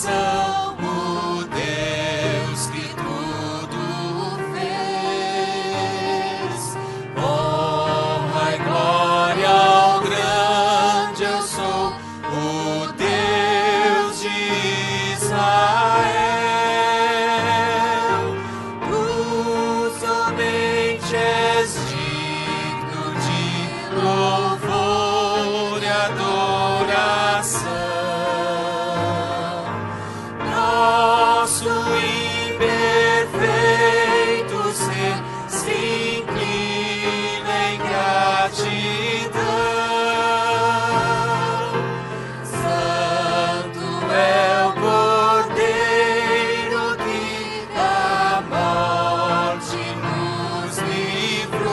o Deus que tudo fez. Honra e glória ao grande eu sou, o Deus de Israel. Tu somente és digno de louvor e adoração. Nosso imperfeito ser se inclina em gratidão. Santo é o Cordeiro que da morte nos livrou.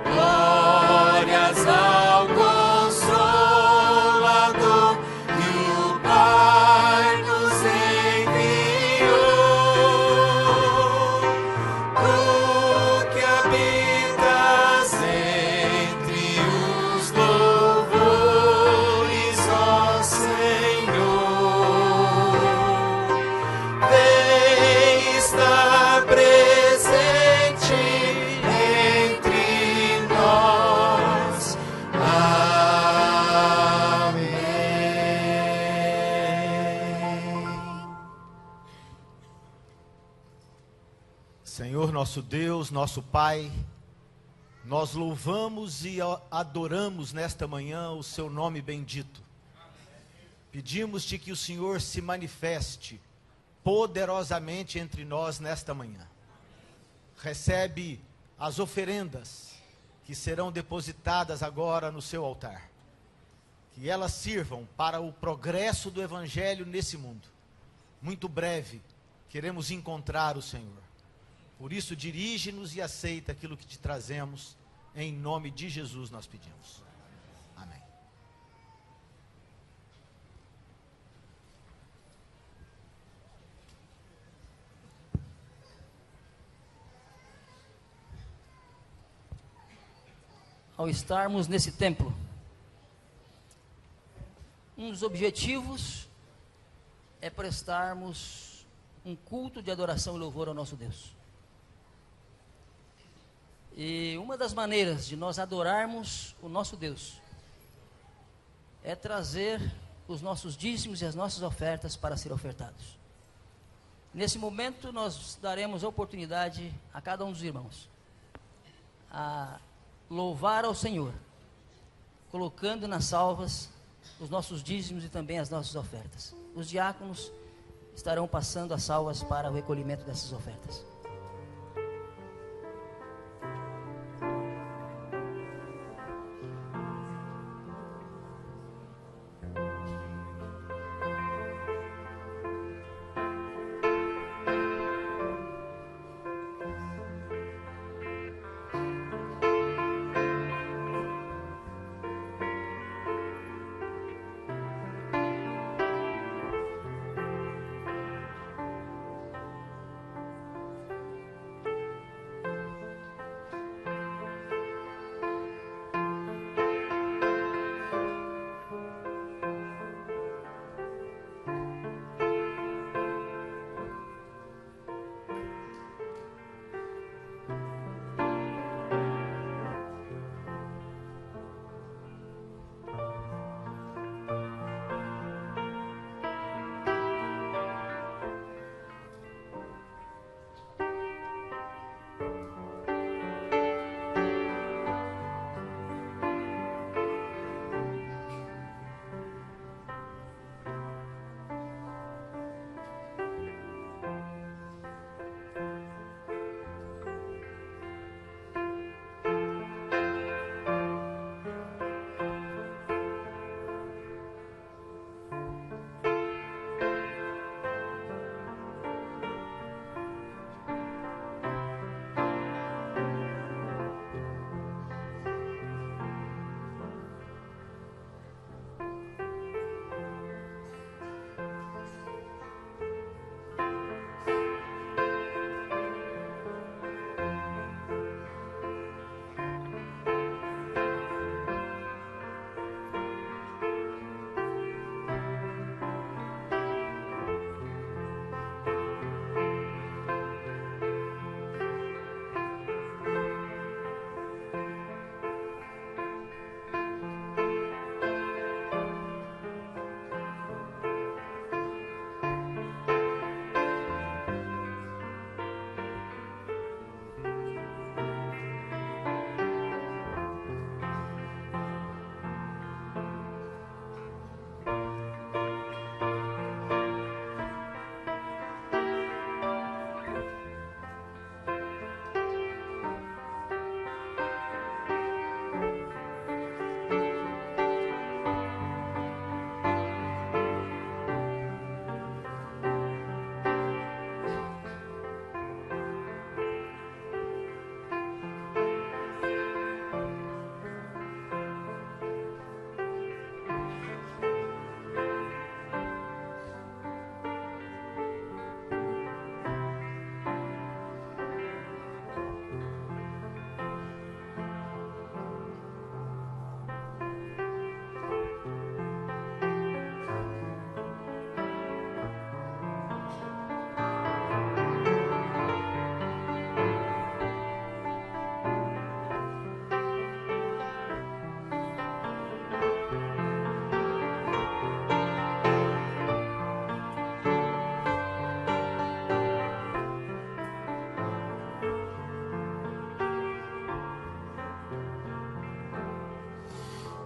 Glórias ao Consolador que o Pai nos enviou. Tu que habitas entre os louvores, ó Senhor, vem estar presente entre nós. Amém. Senhor nosso Deus, nosso Pai, nós louvamos e adoramos nesta manhã o seu nome bendito. Pedimos-te que o Senhor se manifeste poderosamente entre nós nesta manhã. Recebe as oferendas que serão depositadas agora no seu altar. Que elas sirvam para o progresso do Evangelho nesse mundo. Muito breve, queremos encontrar o Senhor. Por isso, dirige-nos e aceita aquilo que te trazemos. Em nome de Jesus nós pedimos. Amém. Ao estarmos nesse templo, um dos objetivos é prestarmos um culto de adoração e louvor ao nosso Deus. E uma das maneiras de nós adorarmos o nosso Deus é trazer os nossos dízimos e as nossas ofertas para serem ofertados. Nesse momento nós daremos a oportunidade a cada um dos irmãos a louvar ao Senhor, colocando nas salvas os nossos dízimos e também as nossas ofertas. Os diáconos estarão passando as salvas para o recolhimento dessas ofertas.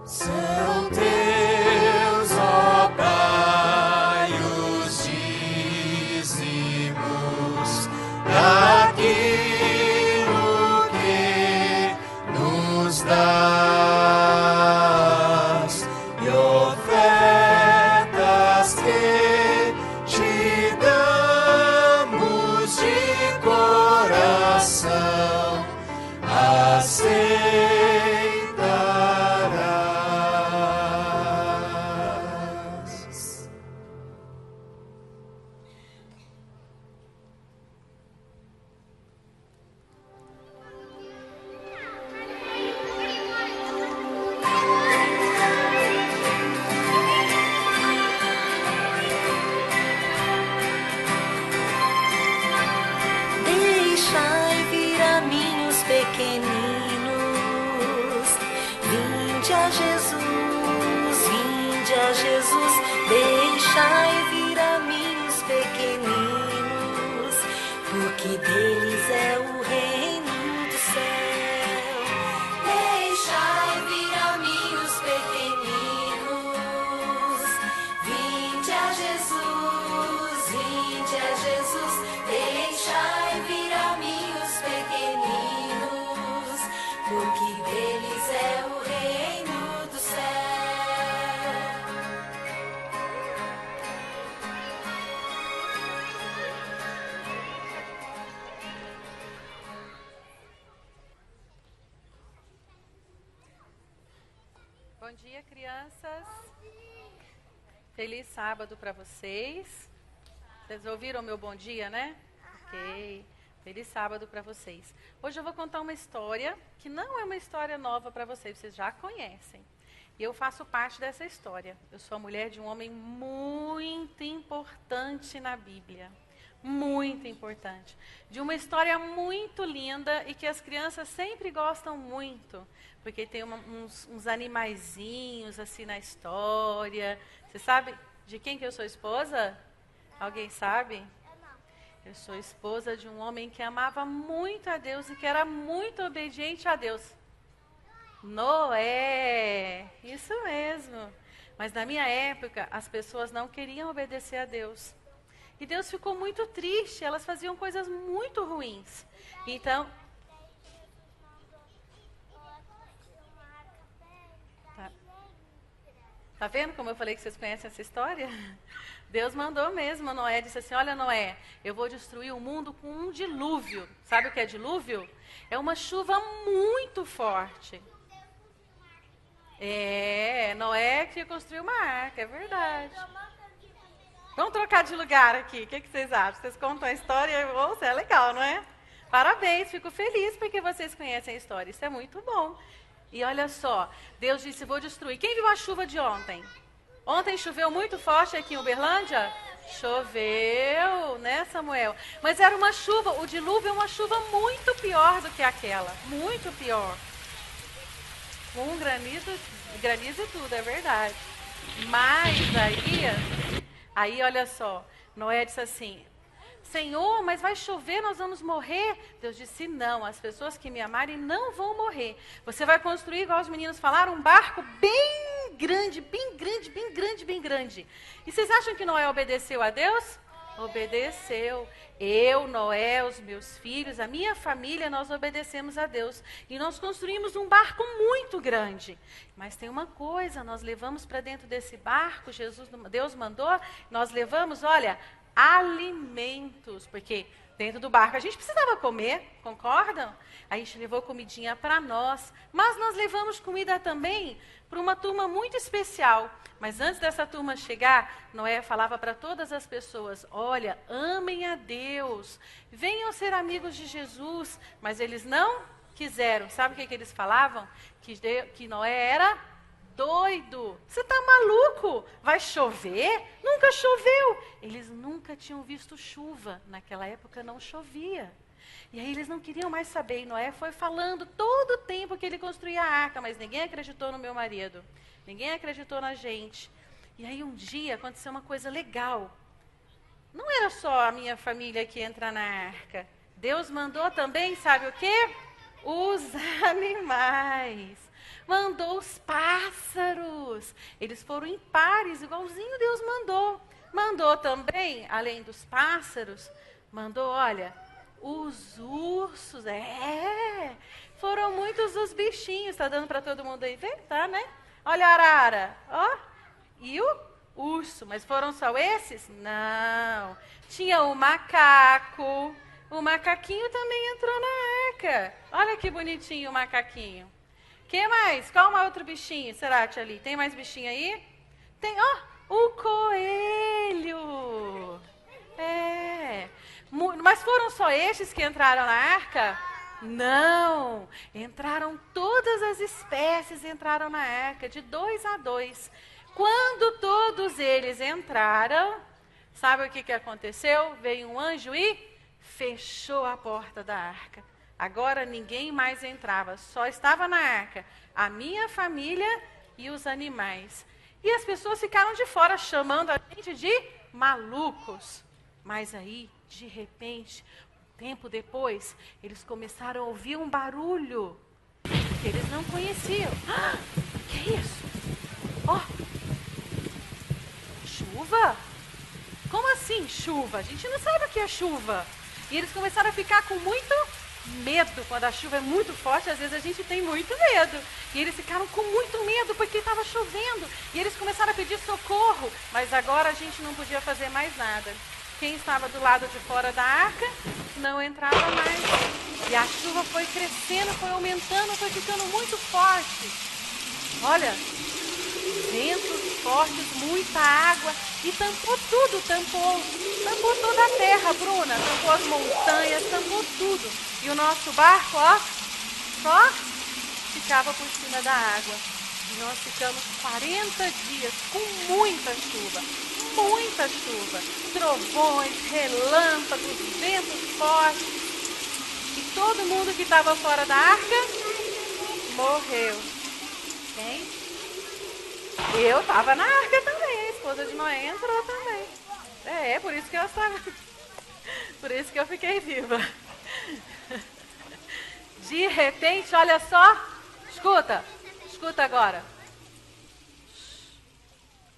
São teus, ó Pai, os dízimos daquilo que nos dás e ofertas que te damos de coração. Aceitarás. Deixai vir a mim os pequeninos, vinde a Jesus, deixai vir a mim os pequeninos, porque deles é o reino do céu. Deixai vir a mim os pequeninos, vinde a Jesus, deixai vir a mim os pequeninos, porque deles é o reino do céu. Bom dia, crianças. Feliz sábado para vocês. Vocês ouviram o meu bom dia, né? Ok. Feliz sábado para vocês. Hoje eu vou contar uma história que não é uma história nova para vocês já conhecem. E eu faço parte dessa história. Eu sou a mulher de um homem muito importante na Bíblia. Muito importante. De uma história muito linda e que as crianças sempre gostam muito. Porque tem uns animaizinhos assim na história. Você sabe de quem que eu sou esposa? Alguém sabe? Eu sou esposa de um homem que amava muito a Deus e que era muito obediente a Deus. Noé! Isso mesmo. Mas na minha época, as pessoas não queriam obedecer a Deus. E Deus ficou muito triste, elas faziam coisas muito ruins. Então, tá vendo como eu falei que vocês conhecem essa história? Deus mandou mesmo. Noé disse assim: olha, Noé, eu vou destruir o mundo com um dilúvio. Sabe o que é dilúvio? É uma chuva muito forte. Noé que construiu uma arca, é verdade. Vamos trocar de lugar aqui. O que vocês acham? Vocês contam a história? Ouça, é legal, não é? Parabéns, fico feliz porque vocês conhecem a história. Isso é muito bom. E olha só, Deus disse: vou destruir. Quem viu a chuva de ontem? Ontem choveu muito forte aqui em Uberlândia? Choveu, né, Samuel? Mas era uma chuva, o dilúvio é uma chuva muito pior do que aquela. Muito pior. Com granizo e tudo, é verdade. Mas aí olha só, Noé disse assim: Senhor, mas vai chover, nós vamos morrer. Deus disse: não, as pessoas que me amarem não vão morrer. Você vai construir, igual os meninos falaram, um barco bem grande, bem grande, bem grande, bem grande. E vocês acham que Noé obedeceu a Deus? Obedeceu. Eu, Noé, os meus filhos, a minha família, nós obedecemos a Deus. E nós construímos um barco muito grande. Mas tem uma coisa, nós levamos para dentro desse barco, Deus mandou, nós levamos, olha, alimentos, porque dentro do barco a gente precisava comer, concordam? A gente levou comidinha para nós, mas nós levamos comida também para uma turma muito especial. Mas antes dessa turma chegar, Noé falava para todas as pessoas: olha, amem a Deus, venham ser amigos de Jesus. Mas eles não quiseram. Sabe o que eles falavam? Que Noé era doido. Você está maluco? Vai chover? Nunca choveu. Eles nunca tinham visto chuva. Naquela época não chovia. E aí eles não queriam mais saber. E Noé foi falando todo o tempo que ele construía a arca, mas ninguém acreditou no meu marido. Ninguém acreditou na gente. E aí um dia aconteceu uma coisa legal. Não era só a minha família que entra na arca. Deus mandou também, sabe o quê? Os animais. Mandou os pássaros. Eles foram em pares, igualzinho Deus mandou. Mandou também, além dos pássaros, mandou, olha, os ursos. Foram muitos os bichinhos. Está dando para todo mundo aí ver? Tá, né? Olha a arara, ó. E o urso. Mas foram só esses? Não. Tinha o macaco. O macaquinho também entrou na arca. Olha que bonitinho o macaquinho. Que mais? Qual outro bichinho, será, tia Ali? Tem mais bichinho aí? Tem, ó, o coelho. Mas foram só estes que entraram na arca? Não. Entraram todas as espécies, entraram na arca, de 2 a 2. Quando todos eles entraram, sabe o que aconteceu? Veio um anjo e fechou a porta da arca. Agora ninguém mais entrava, só estava na arca a minha família e os animais. E as pessoas ficaram de fora chamando a gente de malucos. Mas aí, de repente, um tempo depois, eles começaram a ouvir um barulho que eles não conheciam. Que é isso? Ó, chuva? Como assim chuva? A gente não sabe o que é chuva. E eles começaram a ficar com muito medo. Quando a chuva é muito forte, às vezes a gente tem muito medo. E eles ficaram com muito medo porque estava chovendo. E eles começaram a pedir socorro. Mas agora a gente não podia fazer mais nada. Quem estava do lado de fora da arca não entrava mais. E a chuva foi crescendo, foi aumentando, foi ficando muito forte. Olha, ventos fortes, muita água. E tampou tudo, tampou toda a terra, Bruna. Tampou as montanhas, tampou tudo. E o nosso barco, ó, só ficava por cima da água. E nós ficamos 40 dias com muita chuva. Muita chuva, trovões, relâmpagos, ventos fortes. E todo mundo que estava fora da arca morreu. Quem? Eu estava na arca também, a esposa de Noé entrou também. Por isso que eu estava. Por isso que eu fiquei viva. De repente, olha só, escuta agora.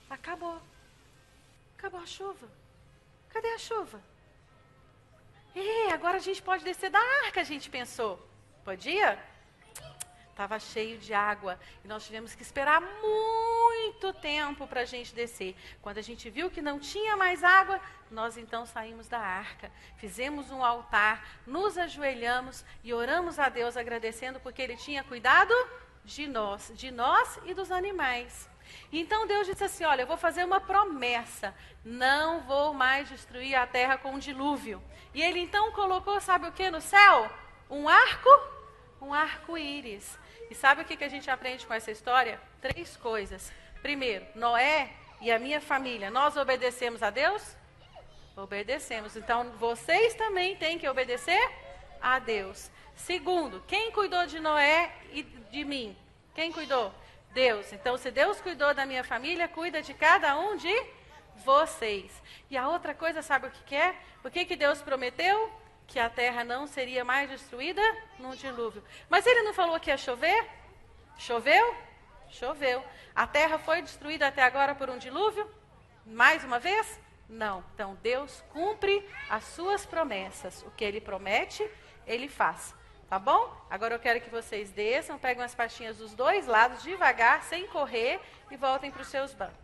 Acabou a chuva. Cadê a chuva? Agora a gente pode descer da arca, a gente pensou. Podia? Estava cheio de água. E nós tivemos que esperar muito tempo para a gente descer. Quando a gente viu que não tinha mais água, nós então saímos da arca. Fizemos um altar, nos ajoelhamos e oramos a Deus agradecendo porque Ele tinha cuidado de nós e dos animais. Então Deus disse assim, olha, eu vou fazer uma promessa, não vou mais destruir a terra com um dilúvio. E Ele então colocou, sabe o que no céu? Um arco-íris. E sabe o que a gente aprende com essa história? 3 coisas. Primeiro, Noé e a minha família, nós obedecemos a Deus? Obedecemos. Então vocês também têm que obedecer a Deus. Segundo, quem cuidou de Noé e de mim? Quem cuidou? Deus. Então, se Deus cuidou da minha família, cuida de cada um de vocês. E a outra coisa, sabe o que é? O que Deus prometeu? Que a terra não seria mais destruída num dilúvio. Mas Ele não falou que ia chover? Choveu? Choveu. A terra foi destruída até agora por um dilúvio? Mais uma vez? Não. Então, Deus cumpre as suas promessas. O que Ele promete, Ele faz. Tá bom? Agora eu quero que vocês desçam, peguem as pastinhas dos 2 lados, devagar, sem correr, e voltem para os seus bancos.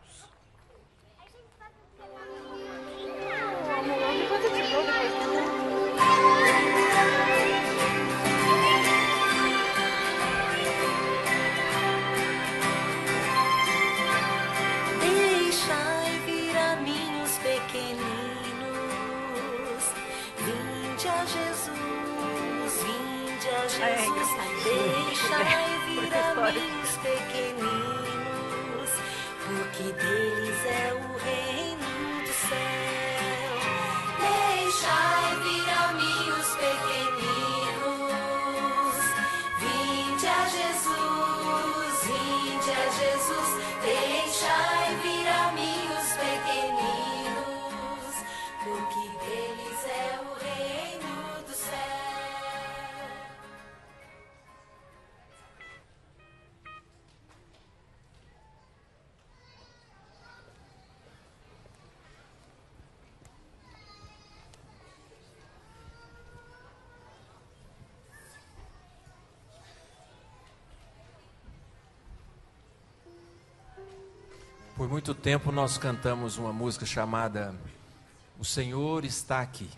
Deixai vir a mim os pequeninos, vinde a Jesus, vinde a Jesus, deixai vir a mim os pequeninos, porque deles é o reino do céu. Deixai vir a mim os pequeninos, vinde a Jesus, vinde a Jesus, deixai vir a mim os pequeninos, porque deles é o reino do céu. Por muito tempo nós cantamos uma música chamada O Senhor Está Aqui.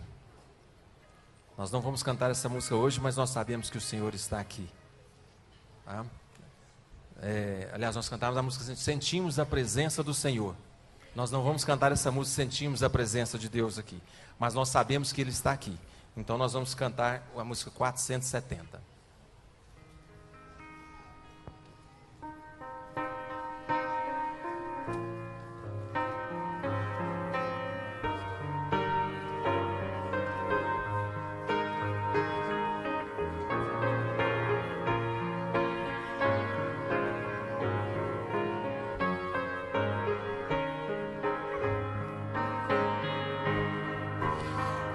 Nós não vamos cantar essa música hoje, mas nós sabemos que o Senhor está aqui. Tá? Aliás, nós cantávamos a música Sentimos a Presença do Senhor. Nós não vamos cantar essa música Sentimos a Presença de Deus aqui, mas nós sabemos que Ele está aqui. Então nós vamos cantar a música 470.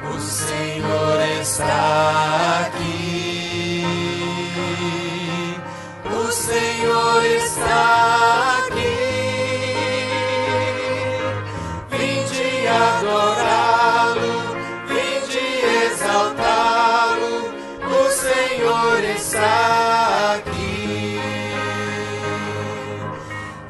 O Senhor está aqui, o Senhor está aqui, vinde adorá-lo, vinde exaltá-lo, o Senhor está aqui.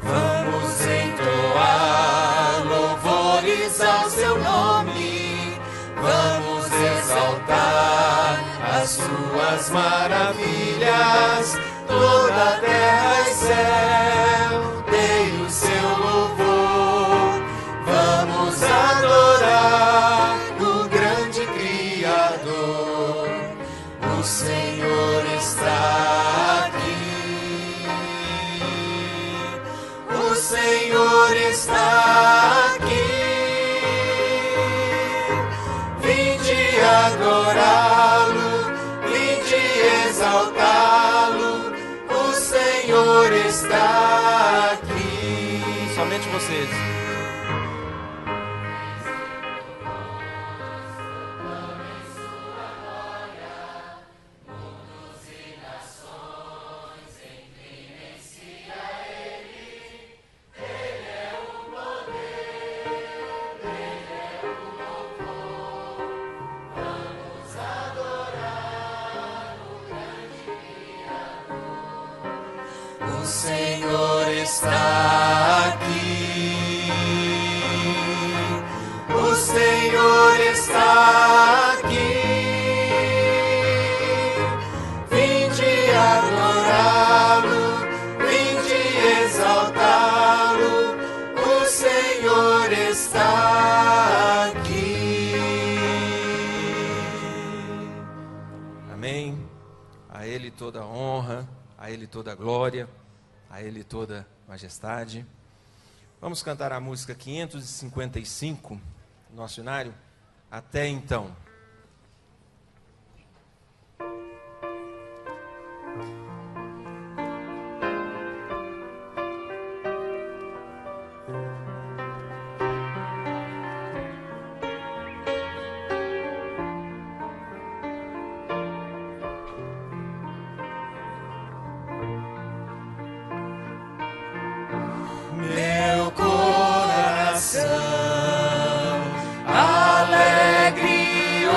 Vamos entoar louvores ao seu nome, vamos exaltar as suas maravilhas, toda a terra e céu, dei o seu louvor. Vamos adorar o grande Criador, o Senhor está aqui, o Senhor está aqui. Adorá-lo, vinde exaltá-lo, o Senhor está aqui. Somente vocês. O Senhor está aqui, o Senhor está aqui, vinde adorá-lo, vinde exaltá-lo, o Senhor está aqui. Amém. A Ele toda a honra, a Ele toda a glória, a Ele toda majestade. Vamos cantar a música 555, nosso cenário, Até Então. Meu coração alegre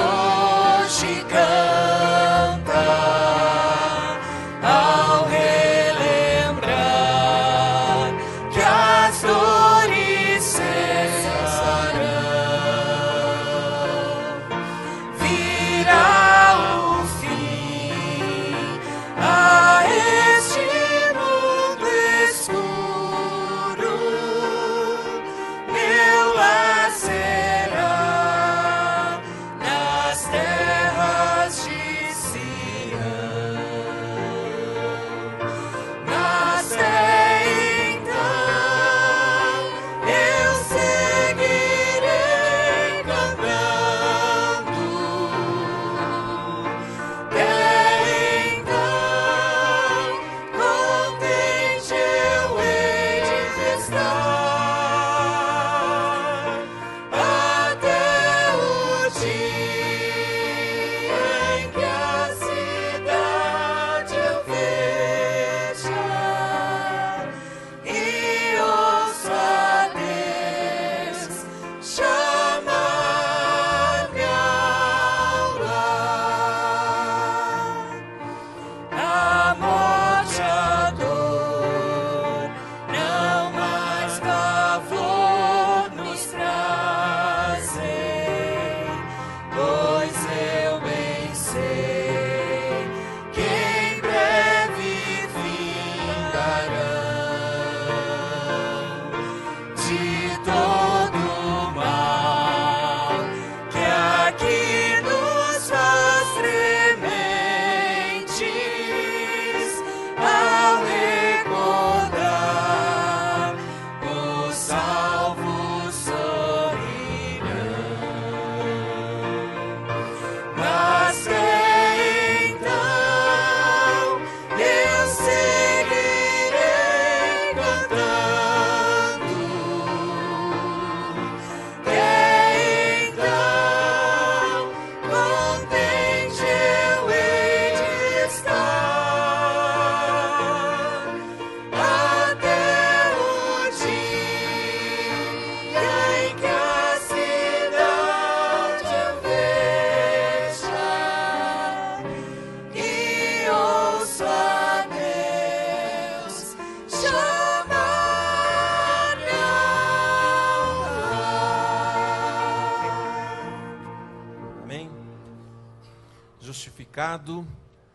pecado.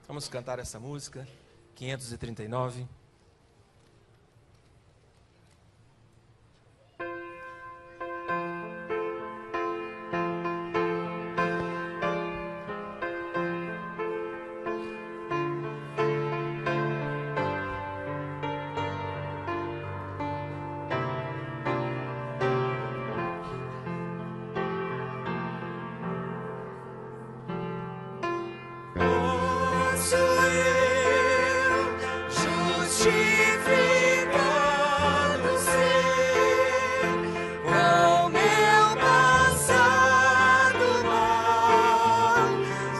Vamos cantar essa música, 539. Posso eu justificado ser com meu passado mal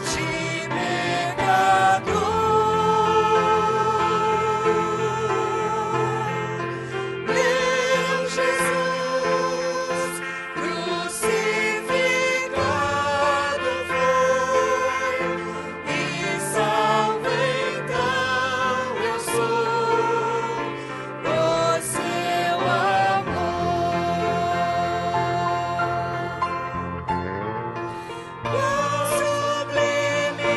de pecador? Meu Jesus crucificado foi e salvo então eu sou por seu amor. Quão sublime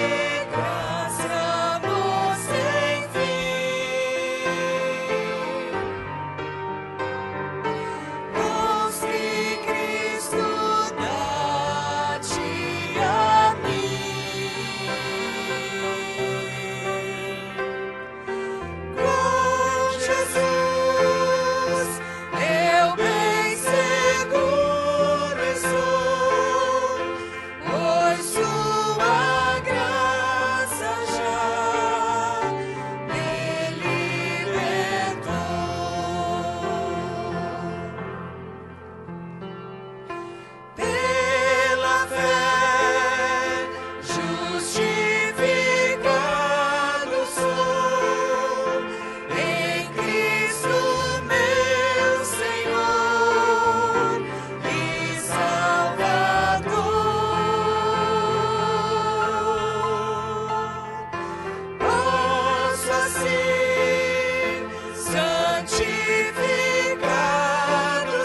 graça nos sem fim, os que Cristo dá-te a mim. Com Jesus eu bem seguro estou, pois sua graça já me libertou. Pela fé justificado sou em Cristo meu Senhor e Salvador. Posso assim santificado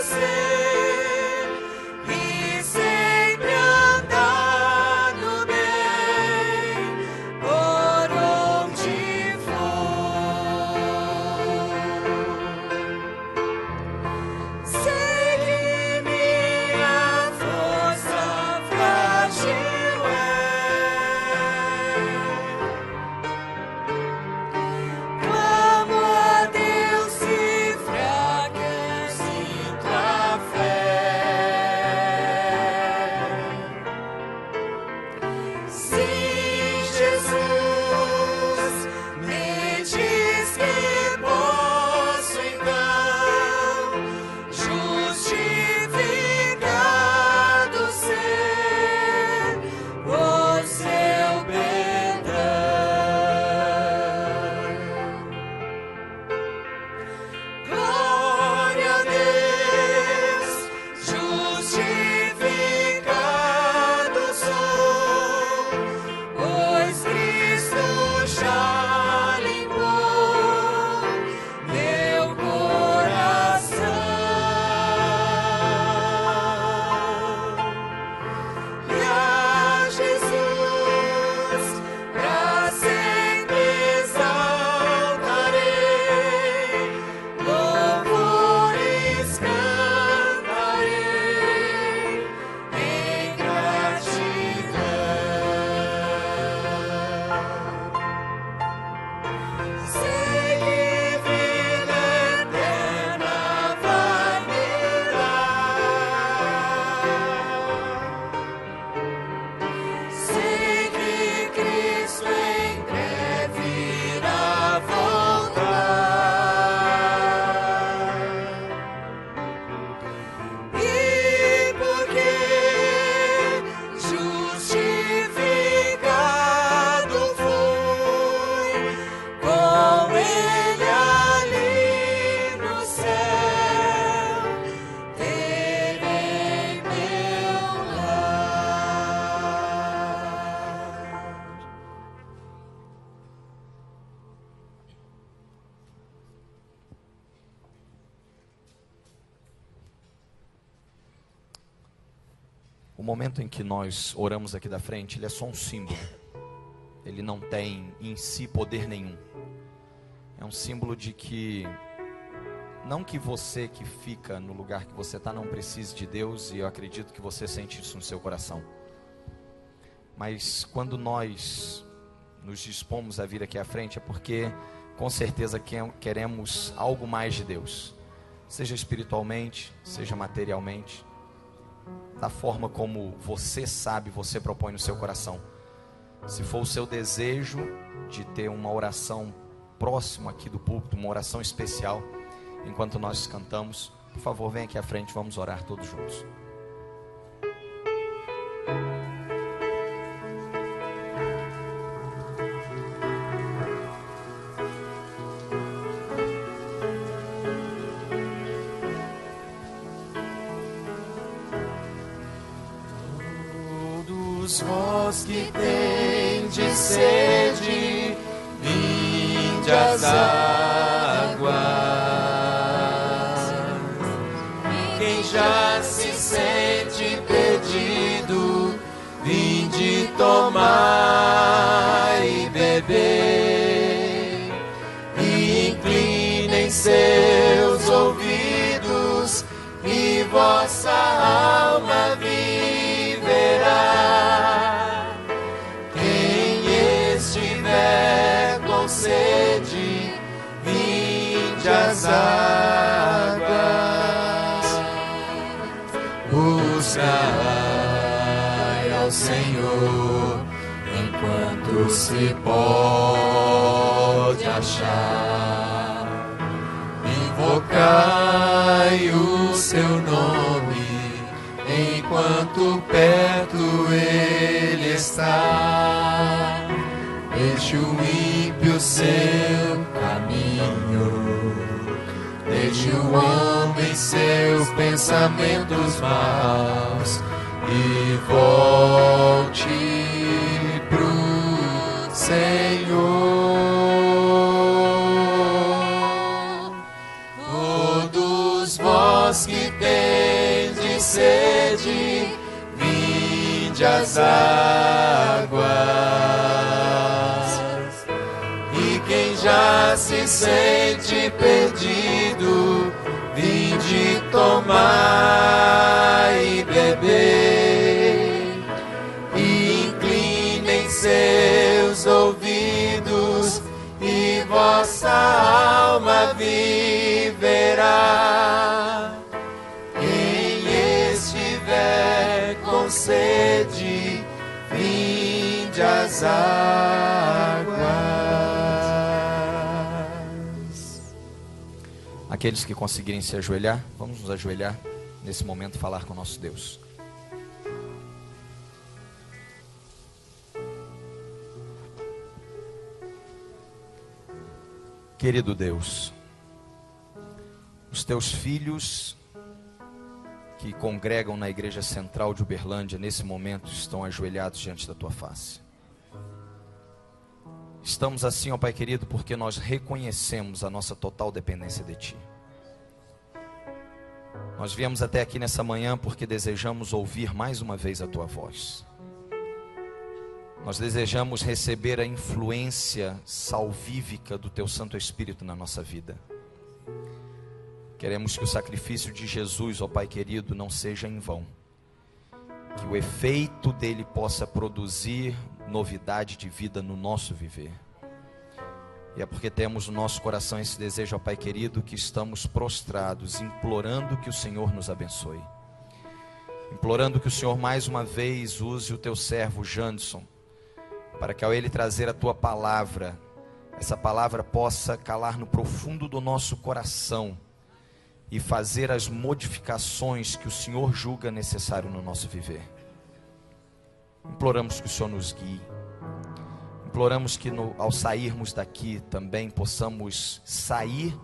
ser e sempre andar no bem por onde for. Sei que minha força frágil é. Clamo a Deus e fraquezinho a fé. Sim, Jesus me diz que posso então justificado ser por seu perdão. Glória a Deus, justificado sou, pois Cristo já limpou meu coração. E a Jesus pra sempre exaltarei, louvores cantarei em gratidão. Sei que vida eterna vai me dar. Sei que Cristo em breve irá voltar. E porque justificado fui com Ele ali no céu, terei meu lar. O momento em que nós oramos aqui da frente, ele é só um símbolo. ele não tem em si poder nenhum. É um símbolo de que, não que você que fica no lugar que você está não precise de Deus, e eu acredito que você sente isso no seu coração. Mas quando nós nos dispomos a vir aqui à frente, é porque com certeza queremos algo mais de Deus. Seja espiritualmente, seja materialmente, da forma como você sabe, você propõe no seu coração. Se for o seu desejo de ter uma oração próxima aqui do púlpito, uma oração especial, enquanto nós cantamos, por favor, vem aqui à frente, vamos orar todos juntos. Vós que tendes sede, vinde às águas. Quem já se sente perdido, vinde tomar e beber. E inclinem seus ouvidos, e vossa alma viverá. Sede, vinde às águas, buscai ao Senhor enquanto se pode achar, invocai o seu nome enquanto perto ele está. Deixe o ímpio seu caminho, deixe o homem seus pensamentos maus e volte pro Senhor. Todos vós que tendes sede, vinde às águas. Já se sente perdido, vinde tomar e beber. E inclinem seus ouvidos, e vossa alma viverá. Quem estiver com sede, vinde às águas. Aqueles que conseguirem se ajoelhar, vamos nos ajoelhar nesse momento e falar com o nosso Deus. Querido Deus, os teus filhos que congregam na Igreja Central de Uberlândia nesse momento estão ajoelhados diante da tua face. Estamos assim, ó Pai querido, porque nós reconhecemos a nossa total dependência de Ti. Nós viemos até aqui nessa manhã porque desejamos ouvir mais uma vez a Tua voz. Nós desejamos receber a influência salvífica do Teu Santo Espírito na nossa vida. Queremos que o sacrifício de Jesus, ó Pai querido, não seja em vão. Que o efeito dele possa produzir novidade de vida no nosso viver. E é porque temos no nosso coração esse desejo, ó Pai querido, que estamos prostrados, implorando que o Senhor nos abençoe. Implorando que o Senhor mais uma vez use o teu servo Janderson, para que ao ele trazer a tua palavra, essa palavra possa calar no profundo do nosso coração e fazer as modificações que o Senhor julga necessário no nosso viver. Imploramos que o Senhor nos guie. Imploramos que ao sairmos daqui também possamos sair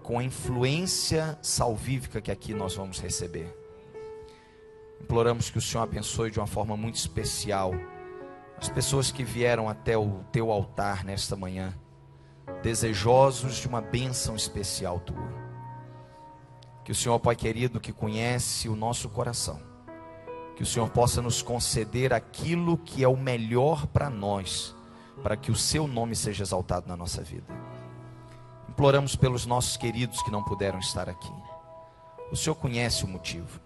com a influência salvífica que aqui nós vamos receber. Imploramos que o Senhor abençoe de uma forma muito especial as pessoas que vieram até o teu altar nesta manhã, desejosos de uma bênção especial tua. Que o Senhor, Pai querido, que conhece o nosso coração, que o Senhor possa nos conceder aquilo que é o melhor para nós, para que o seu nome seja exaltado na nossa vida. Imploramos pelos nossos queridos que não puderam estar aqui. O Senhor conhece o motivo.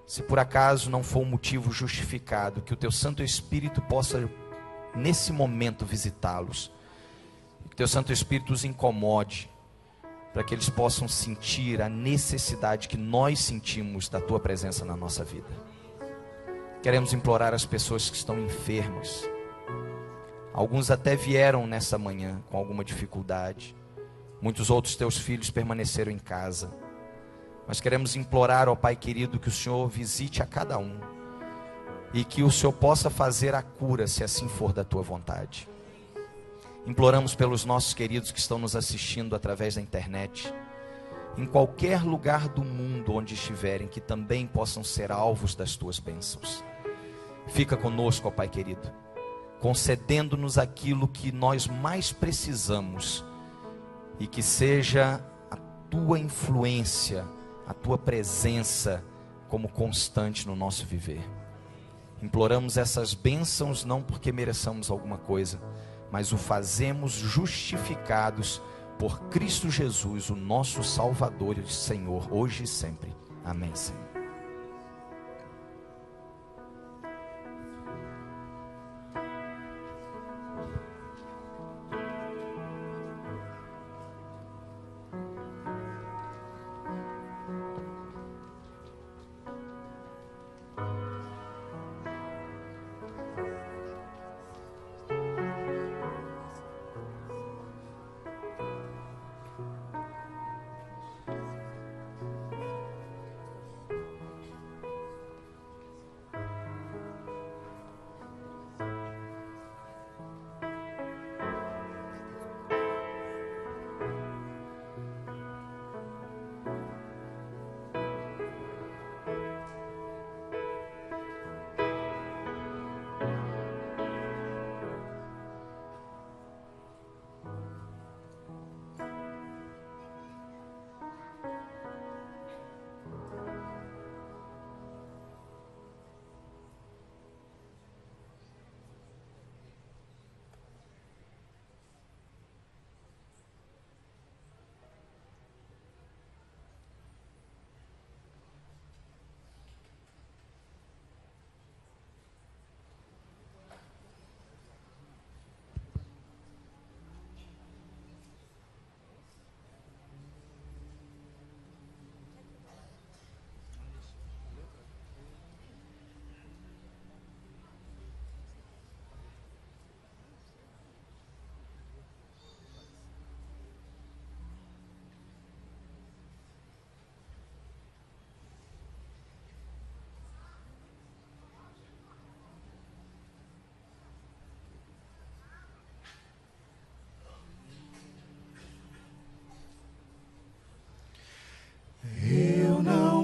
Se por acaso não for um motivo justificado, que o teu Santo Espírito possa nesse momento visitá-los, que o teu Santo Espírito os incomode, para que eles possam sentir a necessidade que nós sentimos da tua presença na nossa vida. Queremos implorar as pessoas que estão enfermas. Alguns até vieram nessa manhã com alguma dificuldade. Muitos outros teus filhos permaneceram em casa. Nós queremos implorar, ó Pai querido, que o Senhor visite a cada um e que o Senhor possa fazer a cura, se assim for da tua vontade. Imploramos pelos nossos queridos que estão nos assistindo através da internet, em qualquer lugar do mundo onde estiverem, que também possam ser alvos das tuas bênçãos. Fica conosco, ó Pai querido, concedendo-nos aquilo que nós mais precisamos, e que seja a tua influência, a tua presença como constante no nosso viver. Imploramos essas bênçãos não porque mereçamos alguma coisa, mas o fazemos justificados por Cristo Jesus, o nosso Salvador e Senhor, hoje e sempre. Amém, Senhor.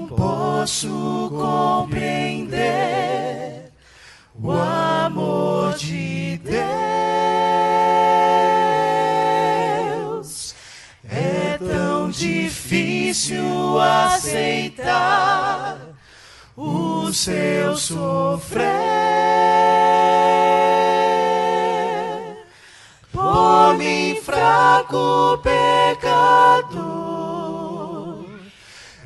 Posso compreender o amor de Deus. É tão difícil aceitar o seu sofrer por mim, fraco pecador.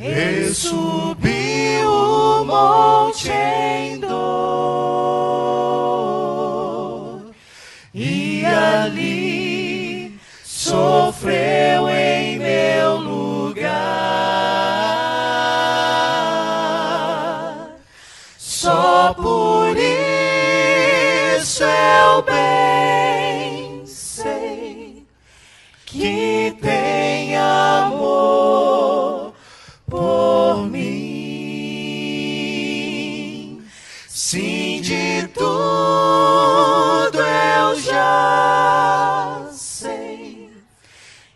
Ele subiu o monte em dor e ali sofreu em meu lugar. Só por isso eu bem sei que tem amor por mim. Sim, de tudo eu já sei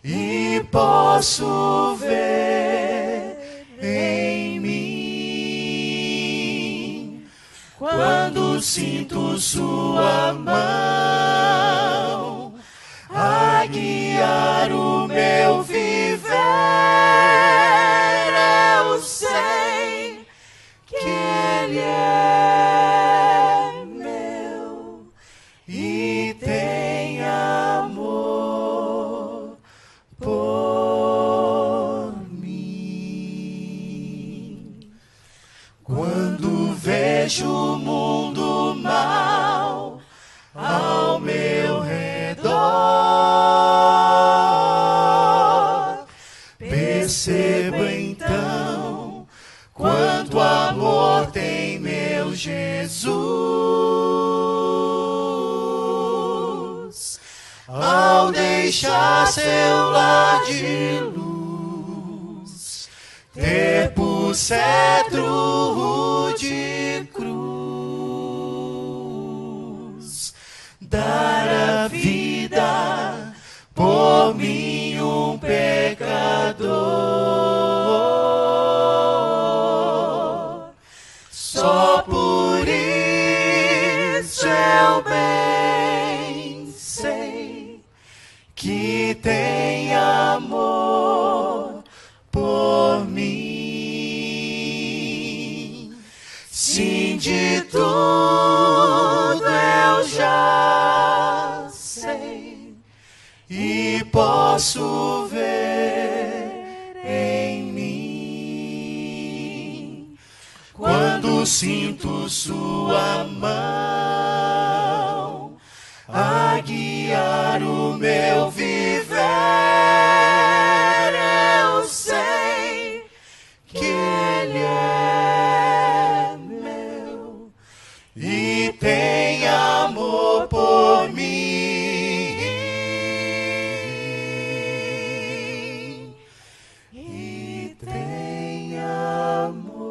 e posso ver em mim quando sinto sua mão a guiar o meu viver. Eu sei que Ele é meu e tem vejo o mundo mal ao meu redor. Percebo então quanto amor tem meu Jesus, ao deixar seu lar de luz, ter por cetro de cruz, dar a vida por mim, um pecador. Só por isso eu bem sei que tem amor por mim. Sim, de tudo eu já sei e posso ver em mim quando sinto sua mão a guiar o meu viver. Eu sei que Ele é meu e tem amor por mim, e tem amor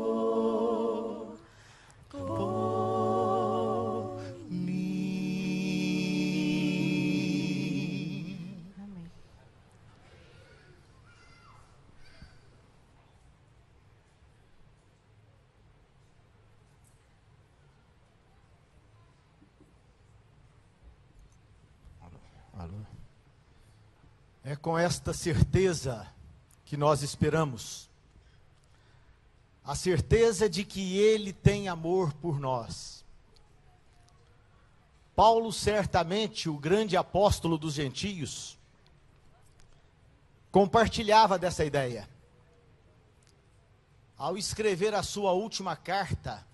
por mim. Amém. Alô? É com esta certeza que nós esperamos. A certeza de que Ele tem amor por nós. Paulo, certamente, o grande apóstolo dos gentios, compartilhava dessa ideia. Ao escrever a sua última carta,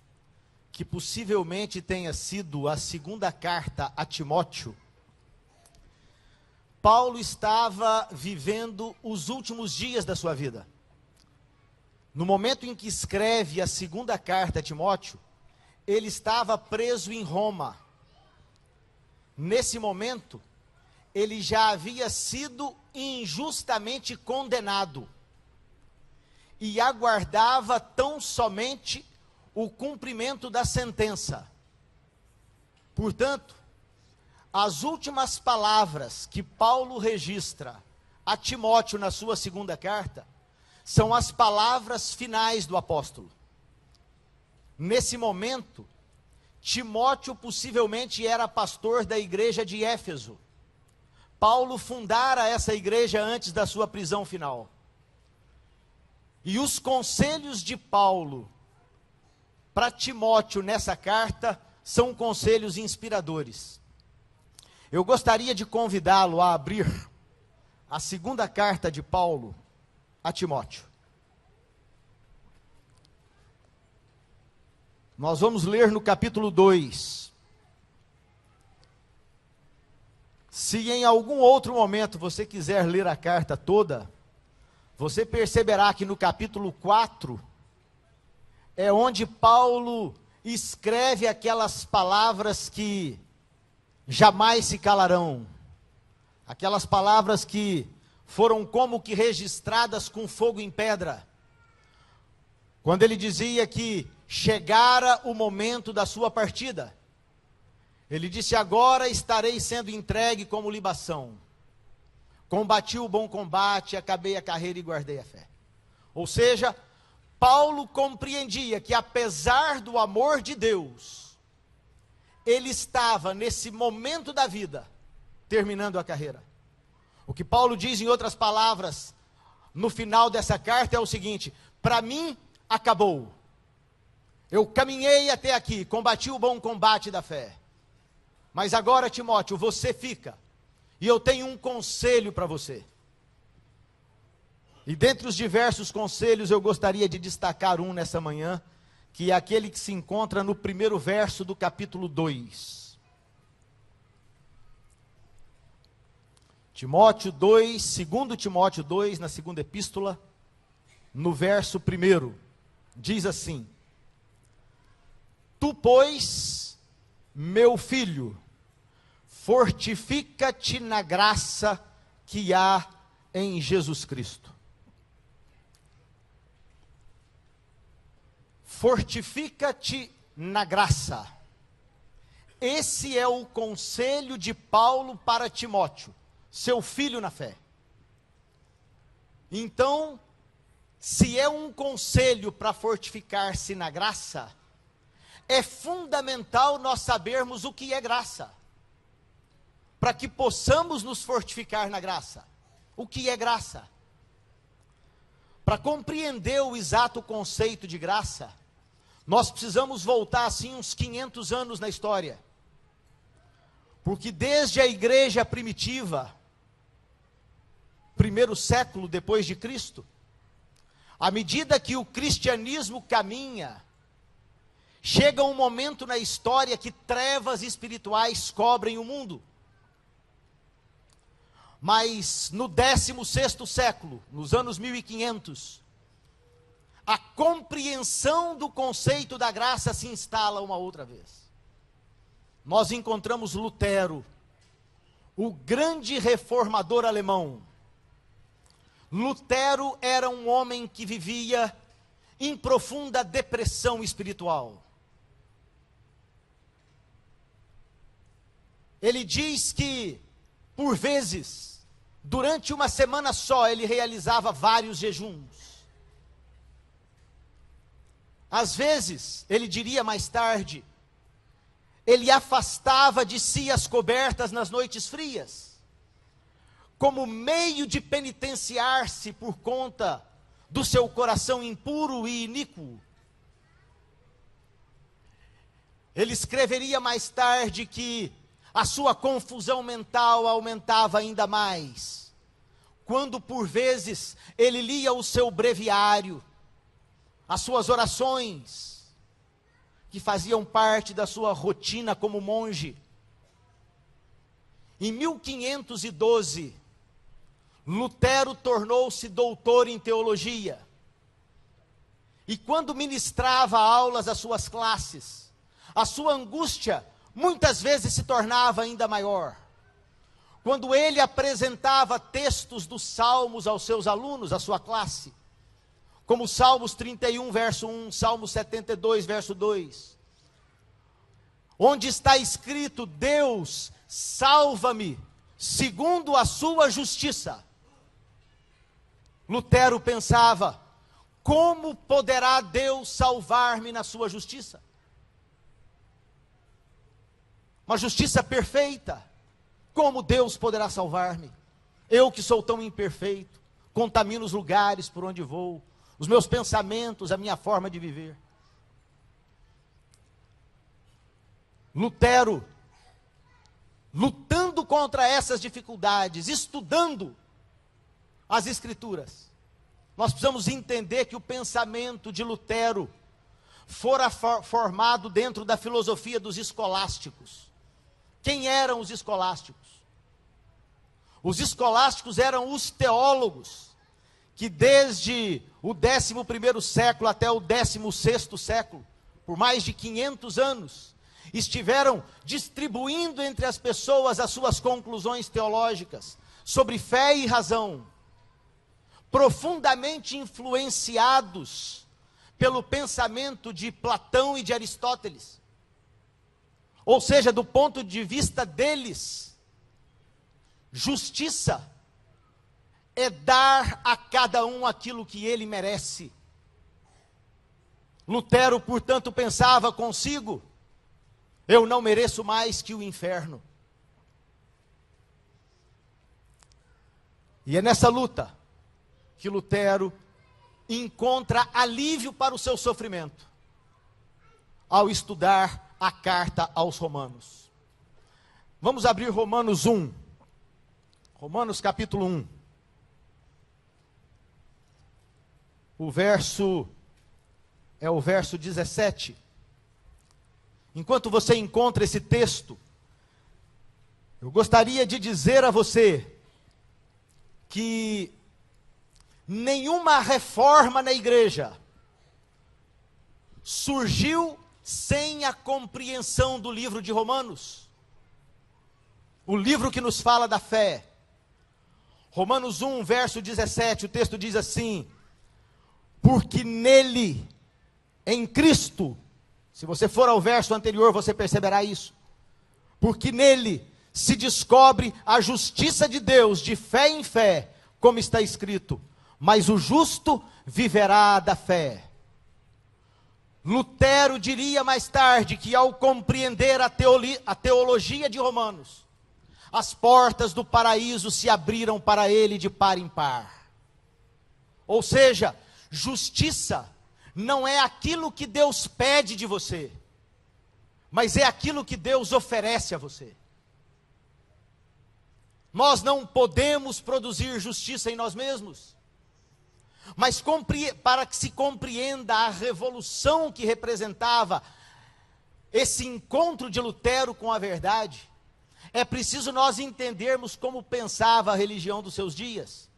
que possivelmente tenha sido a segunda carta a Timóteo, Paulo estava vivendo os últimos dias da sua vida. No momento em que escreve a segunda carta a Timóteo, ele estava preso em Roma. Nesse momento, ele já havia sido injustamente condenado e aguardava tão somente o cumprimento da sentença. Portanto, as últimas palavras que Paulo registra a Timóteo na sua segunda carta são as palavras finais do apóstolo. Nesse momento, Timóteo possivelmente era pastor da igreja de Éfeso. Paulo fundara essa igreja antes da sua prisão final. E os conselhos de Paulo para Timóteo nessa carta são conselhos inspiradores. Eu gostaria de convidá-lo a abrir a segunda carta de Paulo a Timóteo. Nós vamos ler no capítulo 2. Se em algum outro momento você quiser ler a carta toda, você perceberá que no capítulo 4 é onde Paulo escreve aquelas palavras que jamais se calarão. Aquelas palavras que foram como que registradas com fogo em pedra. Quando ele dizia que chegara o momento da sua partida. Ele disse: agora estarei sendo entregue como libação. Combati o bom combate, acabei a carreira e guardei a fé. Ou seja, Paulo compreendia que apesar do amor de Deus, ele estava nesse momento da vida, terminando a carreira. O que Paulo diz em outras palavras, no final dessa carta é o seguinte: para mim, acabou. Eu caminhei até aqui, combati o bom combate da fé. Mas agora, Timóteo, você fica. E eu tenho um conselho para você. E dentre os diversos conselhos, eu gostaria de destacar um nessa manhã, que é aquele que se encontra no primeiro verso do capítulo 2. Timóteo 2, 2 Timóteo 2, na segunda epístola, no verso 1, diz assim: Tu, pois, meu filho, fortifica-te na graça que há em Jesus Cristo. Fortifica-te na graça. Esse é o conselho de Paulo para Timóteo, seu filho na fé. Então, se é um conselho para fortificar-se na graça, é fundamental nós sabermos o que é graça, para que possamos nos fortificar na graça. O que é graça? Para compreender o exato conceito de graça, nós precisamos voltar assim uns 500 anos na história. Porque desde a igreja primitiva, primeiro século depois de Cristo, à medida que o cristianismo caminha, chega um momento na história que trevas espirituais cobrem o mundo. Mas no 16º século, nos anos 1500, a compreensão do conceito da graça se instala uma outra vez. Nós encontramos Lutero, o grande reformador alemão. Lutero era um homem que vivia em profunda depressão espiritual. Ele diz que, por vezes, durante uma semana só, ele realizava vários jejuns. Às vezes, ele diria mais tarde, ele afastava de si as cobertas nas noites frias, como meio de penitenciar-se por conta do seu coração impuro e iníquo. Ele escreveria mais tarde que a sua confusão mental aumentava ainda mais, quando por vezes ele lia o seu breviário, as suas orações, que faziam parte da sua rotina como monge. Em 1512, Lutero tornou-se doutor em teologia. E quando ministrava aulas às suas classes, a sua angústia muitas vezes se tornava ainda maior. Quando ele apresentava textos dos Salmos aos seus alunos, à sua classe, como Salmos 31, verso 1, Salmos 72, verso 2, onde está escrito: Deus, salva-me, segundo a sua justiça. Lutero pensava: como poderá Deus salvar-me na sua justiça? Uma justiça perfeita. Como Deus poderá salvar-me? Eu que sou tão imperfeito, contamino os lugares por onde vou, os meus pensamentos, a minha forma de viver. Lutero, lutando contra essas dificuldades, estudando as Escrituras, nós precisamos entender que o pensamento de Lutero fora formado dentro da filosofia dos escolásticos. Quem eram os escolásticos? Os escolásticos eram os teólogos que desde o 11º século até o 16º século, por mais de 500 anos, estiveram distribuindo entre as pessoas as suas conclusões teológicas sobre fé e razão, profundamente influenciados pelo pensamento de Platão e de Aristóteles. Ou seja, do ponto de vista deles, justiça é dar a cada um aquilo que ele merece. Lutero, portanto, pensava consigo: eu não mereço mais que o inferno. E é nessa luta que Lutero encontra alívio para o seu sofrimento, ao estudar a carta aos Romanos. Vamos abrir Romanos 1. Romanos capítulo 1. O verso é o verso 17. Enquanto você encontra esse texto, eu gostaria de dizer a você que nenhuma reforma na igreja surgiu sem a compreensão do livro de Romanos. O livro que nos fala da fé. Romanos 1, verso 17, o texto diz assim: porque nele, em Cristo, se você for ao verso anterior, você perceberá isso. Porque nele se descobre a justiça de Deus de fé em fé, como está escrito: mas o justo viverá da fé. Lutero diria mais tarde que, ao compreender a teologia de Romanos, as portas do paraíso se abriram para ele de par em par. Ou seja, justiça não é aquilo que Deus pede de você, mas é aquilo que Deus oferece a você. Nós não podemos produzir justiça em nós mesmos, mas para que se compreenda a revolução que representava esse encontro de Lutero com a verdade, é preciso nós entendermos como pensava a religião dos seus dias.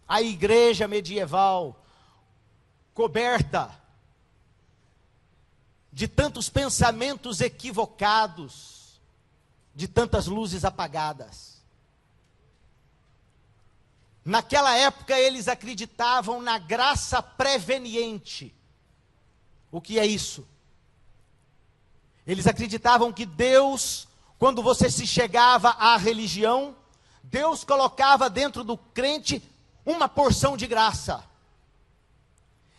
A igreja medieval, coberta de tantos pensamentos equivocados, de tantas luzes apagadas. Naquela época eles acreditavam na graça preveniente. O que é isso? Eles acreditavam que Deus, quando você se chegava à religião, Deus colocava dentro do crente uma porção de graça.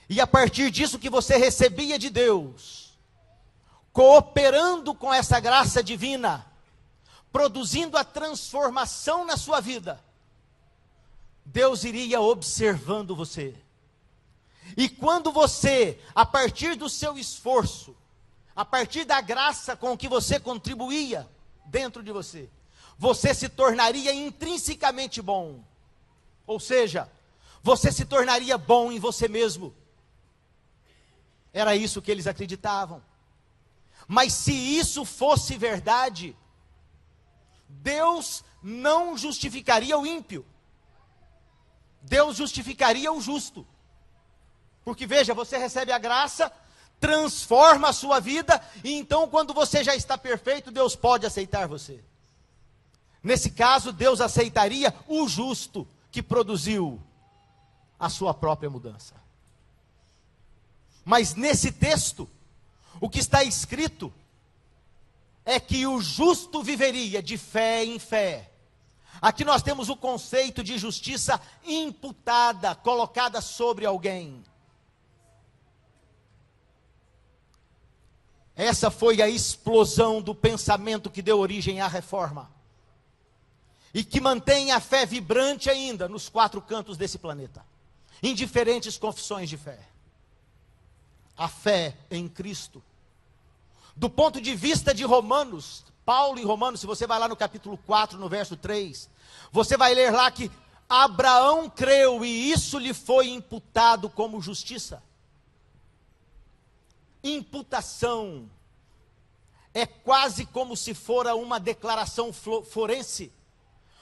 E a partir disso que você recebia de Deus, cooperando com essa graça divina, produzindo a transformação na sua vida, Deus iria observando você. E quando você, a partir do seu esforço, a partir da graça com que você contribuía dentro de você, você se tornaria intrinsecamente bom. Ou seja, você se tornaria bom em você mesmo. Era isso que eles acreditavam. Mas se isso fosse verdade, Deus não justificaria o ímpio. Deus justificaria o justo. Porque veja, você recebe a graça, transforma a sua vida, e então quando você já está perfeito, Deus pode aceitar você. Nesse caso, Deus aceitaria o justo que produziu a sua própria mudança. Mas nesse texto, o que está escrito é que o justo viveria de fé em fé. Aqui nós temos o conceito de justiça imputada, colocada sobre alguém. Essa foi a explosão do pensamento que deu origem à reforma. E que mantém a fé vibrante ainda nos quatro cantos desse planeta, em diferentes confissões de fé. A fé em Cristo. Do ponto de vista de Romanos, Paulo em Romanos, se você vai lá no capítulo 4, no verso 3, você vai ler lá que Abraão creu e isso lhe foi imputado como justiça. Imputação é quase como se fora uma declaração forense.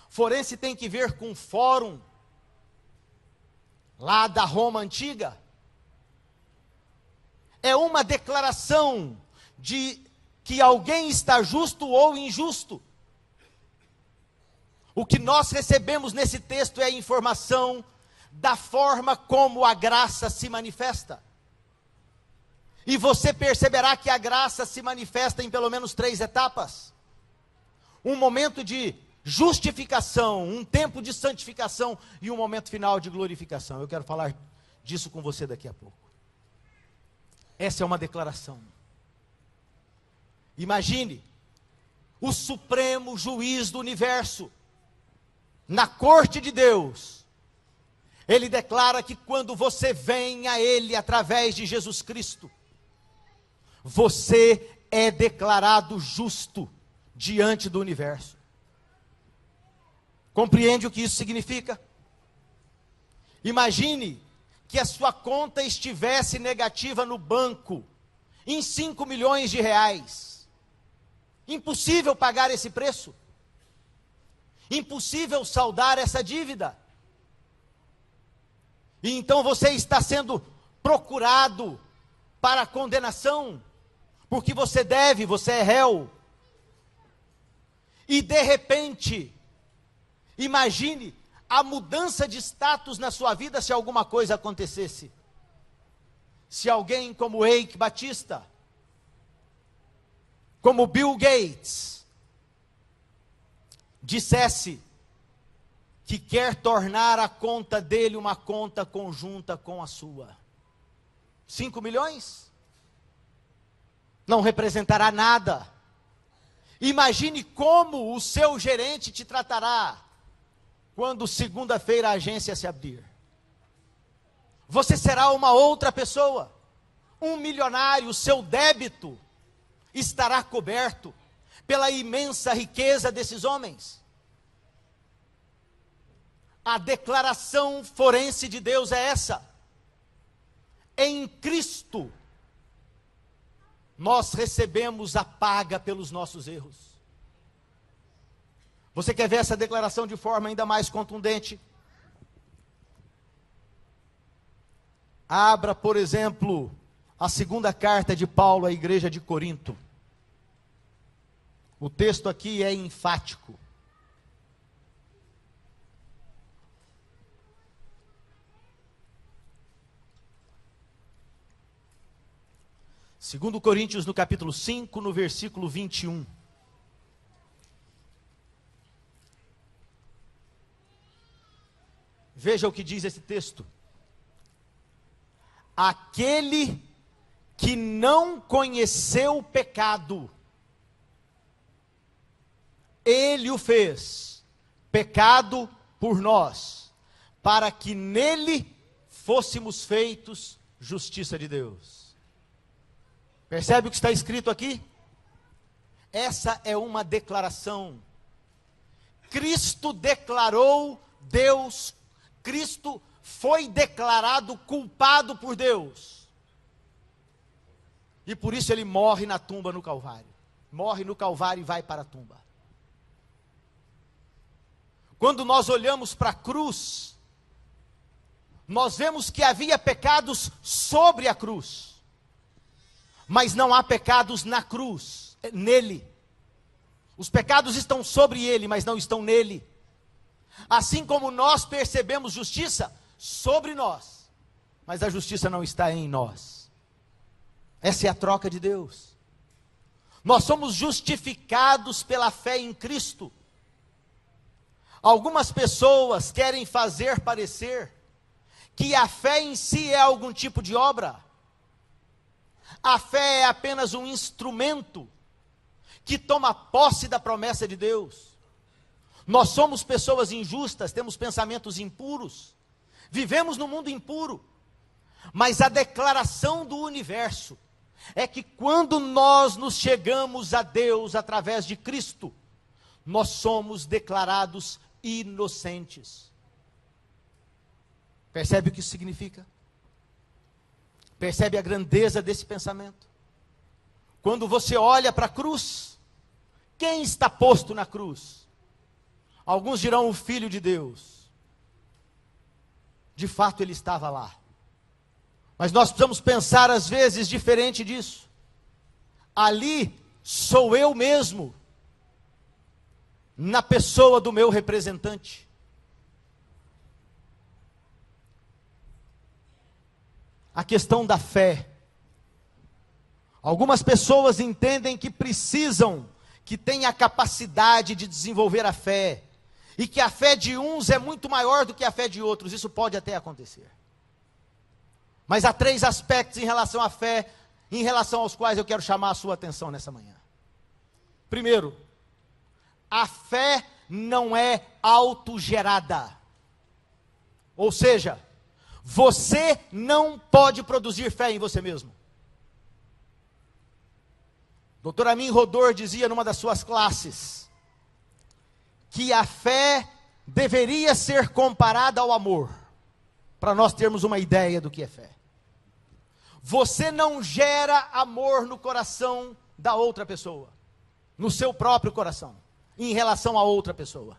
Forense tem que ver com fórum, lá da Roma antiga. É uma declaração de que alguém está justo ou injusto. O que nós recebemos nesse texto é a informação da forma como a graça se manifesta. E você perceberá que a graça se manifesta em pelo menos 3 etapas. Um momento de justificação, um tempo de santificação e um momento final de glorificação. Eu quero falar disso com você daqui a pouco. Essa é uma declaração. Imagine o supremo juiz do universo, na corte de Deus. Ele declara que quando você vem a Ele através de Jesus Cristo, você é declarado justo diante do universo. Compreende o que isso significa? Imagine que a sua conta estivesse negativa no banco, em 5 milhões de reais. Impossível pagar esse preço. Impossível saldar essa dívida. E então você está sendo procurado para a condenação, porque você deve, você é réu. E de repente, imagine a mudança de status na sua vida se alguma coisa acontecesse. Se alguém como Eike Batista, como Bill Gates, dissesse que quer tornar a conta dele uma conta conjunta com a sua. 5 milhões? Não representará nada. Imagine como o seu gerente te tratará quando segunda-feira a agência se abrir. Você será uma outra pessoa, um milionário, o seu débito estará coberto pela imensa riqueza desses homens. A declaração forense de Deus é essa: em Cristo nós recebemos a paga pelos nossos erros. Você quer ver essa declaração de forma ainda mais contundente? Abra, por exemplo, a segunda carta de Paulo à igreja de Corinto. O texto aqui é enfático. Segundo Coríntios, no capítulo 5, no versículo 21. Veja o que diz esse texto. Aquele que não conheceu o pecado, ele o fez pecado por nós, para que nele fôssemos feitos justiça de Deus. Percebe o que está escrito aqui? Essa é uma declaração. Cristo declarou Deus, Cristo foi declarado culpado por Deus. E por isso ele morre na tumba no Calvário. Morre no Calvário e vai para a tumba. Quando nós olhamos para a cruz, nós vemos que havia pecados sobre a cruz. Mas não há pecados na cruz, nele. Os pecados estão sobre ele, mas não estão nele. Assim como nós percebemos justiça sobre nós, mas a justiça não está em nós. Essa é a troca de Deus. Nós somos justificados pela fé em Cristo. Algumas pessoas querem fazer parecer que a fé em si é algum tipo de obra. A fé é apenas um instrumento que toma posse da promessa de Deus. Nós somos pessoas injustas, temos pensamentos impuros, vivemos num mundo impuro, mas a declaração do universo é que quando nós nos chegamos a Deus através de Cristo, nós somos declarados inocentes. Percebe o que isso significa? Percebe a grandeza desse pensamento? Quando você olha para a cruz, quem está posto na cruz? Alguns dirão o Filho de Deus. De fato ele estava lá. Mas nós precisamos pensar às vezes diferente disso. Ali sou eu mesmo, na pessoa do meu representante. A questão da fé. Algumas pessoas entendem que precisam, que têm a capacidade de desenvolver a fé, e que a fé de uns é muito maior do que a fé de outros. Isso pode até acontecer. Mas há 3 aspectos em relação à fé, em relação aos quais eu quero chamar a sua atenção nessa manhã. Primeiro, a fé não é autogerada. Ou seja, você não pode produzir fé em você mesmo. Dr. Amin Rodor dizia numa das suas classes que a fé deveria ser comparada ao amor. para nós termos uma ideia do que é fé. Você não gera amor no coração da outra pessoa, no seu próprio coração, em relação a outra pessoa.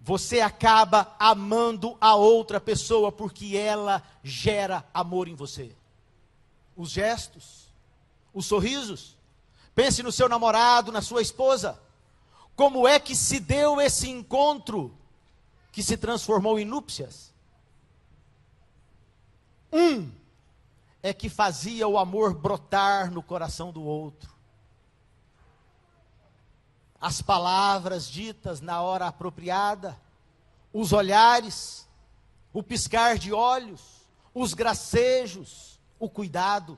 Você acaba amando a outra pessoa porque ela gera amor em você. Os gestos, os sorrisos. Pense no seu namorado, na sua esposa. Como é que se deu esse encontro que se transformou em núpcias? Um é que fazia o amor brotar no coração do outro. As palavras ditas na hora apropriada, os olhares, o piscar de olhos, os gracejos, o cuidado.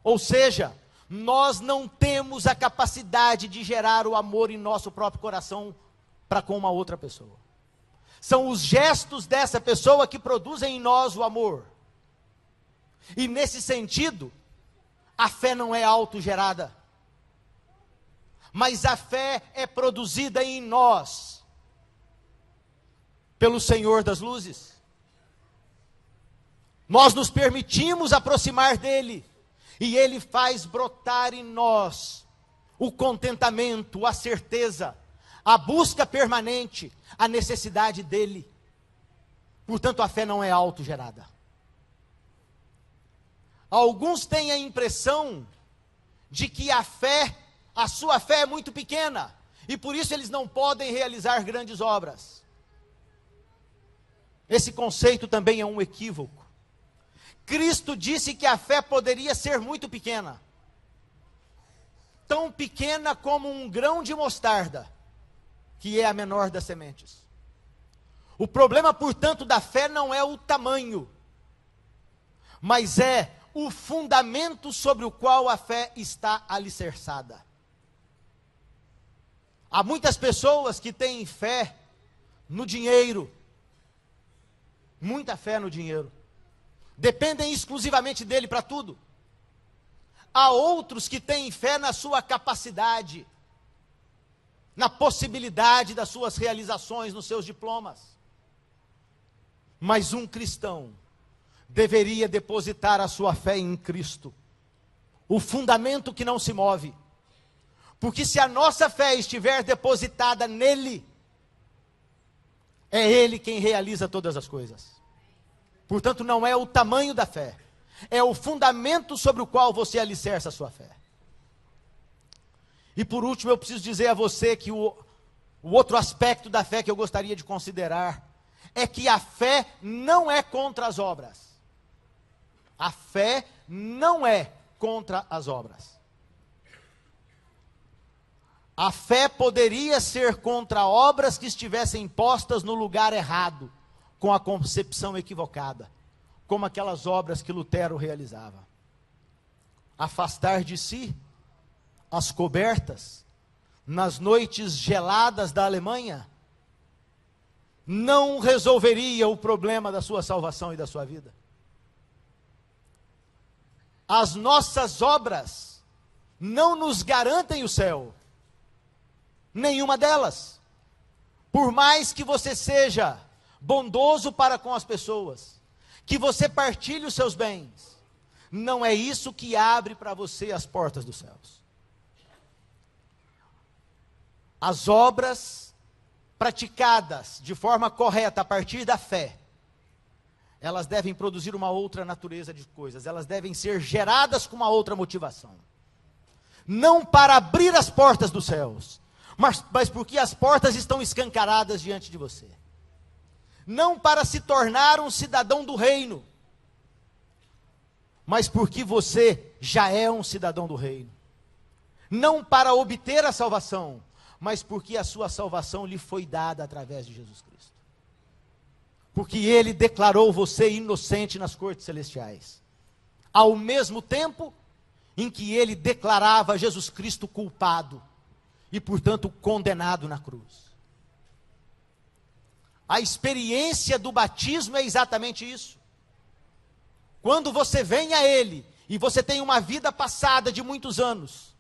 Ou seja, nós não temos a capacidade de gerar o amor em nosso próprio coração para com uma outra pessoa. São os gestos dessa pessoa que produzem em nós o amor. E nesse sentido, a fé não é autogerada, mas a fé é produzida em nós, pelo Senhor das luzes. Nós nos permitimos aproximar dele, e ele faz brotar em nós o contentamento, a certeza, a busca permanente, a necessidade dele. Portanto, a fé não é autogerada. Alguns têm a impressão de que a sua fé é muito pequena, e por isso eles não podem realizar grandes obras. Esse conceito também é um equívoco. Cristo disse que a fé poderia ser muito pequena, tão pequena como um grão de mostarda, que é a menor das sementes. O problema, portanto, da fé não é o tamanho, mas é o fundamento sobre o qual a fé está alicerçada. Há muitas pessoas que têm fé no dinheiro, muita fé no dinheiro, dependem exclusivamente dele para tudo. Há outros que têm fé na sua capacidade, na possibilidade das suas realizações, nos seus diplomas. Mas um cristão deveria depositar a sua fé em Cristo, o fundamento que não se move. Porque se a nossa fé estiver depositada nele, é ele quem realiza todas as coisas. Portanto, não é o tamanho da fé, é o fundamento sobre o qual você alicerça a sua fé. E por último, eu preciso dizer a você que o outro aspecto da fé que eu gostaria de considerar é que a fé não é contra as obras. A fé não é contra as obras. A fé poderia ser contra obras que estivessem postas no lugar errado, com a concepção equivocada, como aquelas obras que Lutero realizava. Afastar de si as cobertas nas noites geladas da Alemanha não resolveria o problema da sua salvação e da sua vida. As nossas obras não nos garantem o céu, nenhuma delas. Por mais que você seja bondoso para com as pessoas, que você partilhe os seus bens, não é isso que abre para você as portas dos céus. As obras praticadas de forma correta a partir da fé, elas devem produzir uma outra natureza de coisas, elas devem ser geradas com uma outra motivação. Não para abrir as portas dos céus, mas porque as portas estão escancaradas diante de você. Não para se tornar um cidadão do reino, mas porque você já é um cidadão do reino. Não para obter a salvação, mas porque a sua salvação lhe foi dada através de Jesus Cristo. Porque ele declarou você inocente nas cortes celestiais, ao mesmo tempo em que ele declarava Jesus Cristo culpado e, portanto, condenado na cruz. A experiência do batismo é exatamente isso. Quando você vem a ele, e você tem uma vida passada de muitos anos,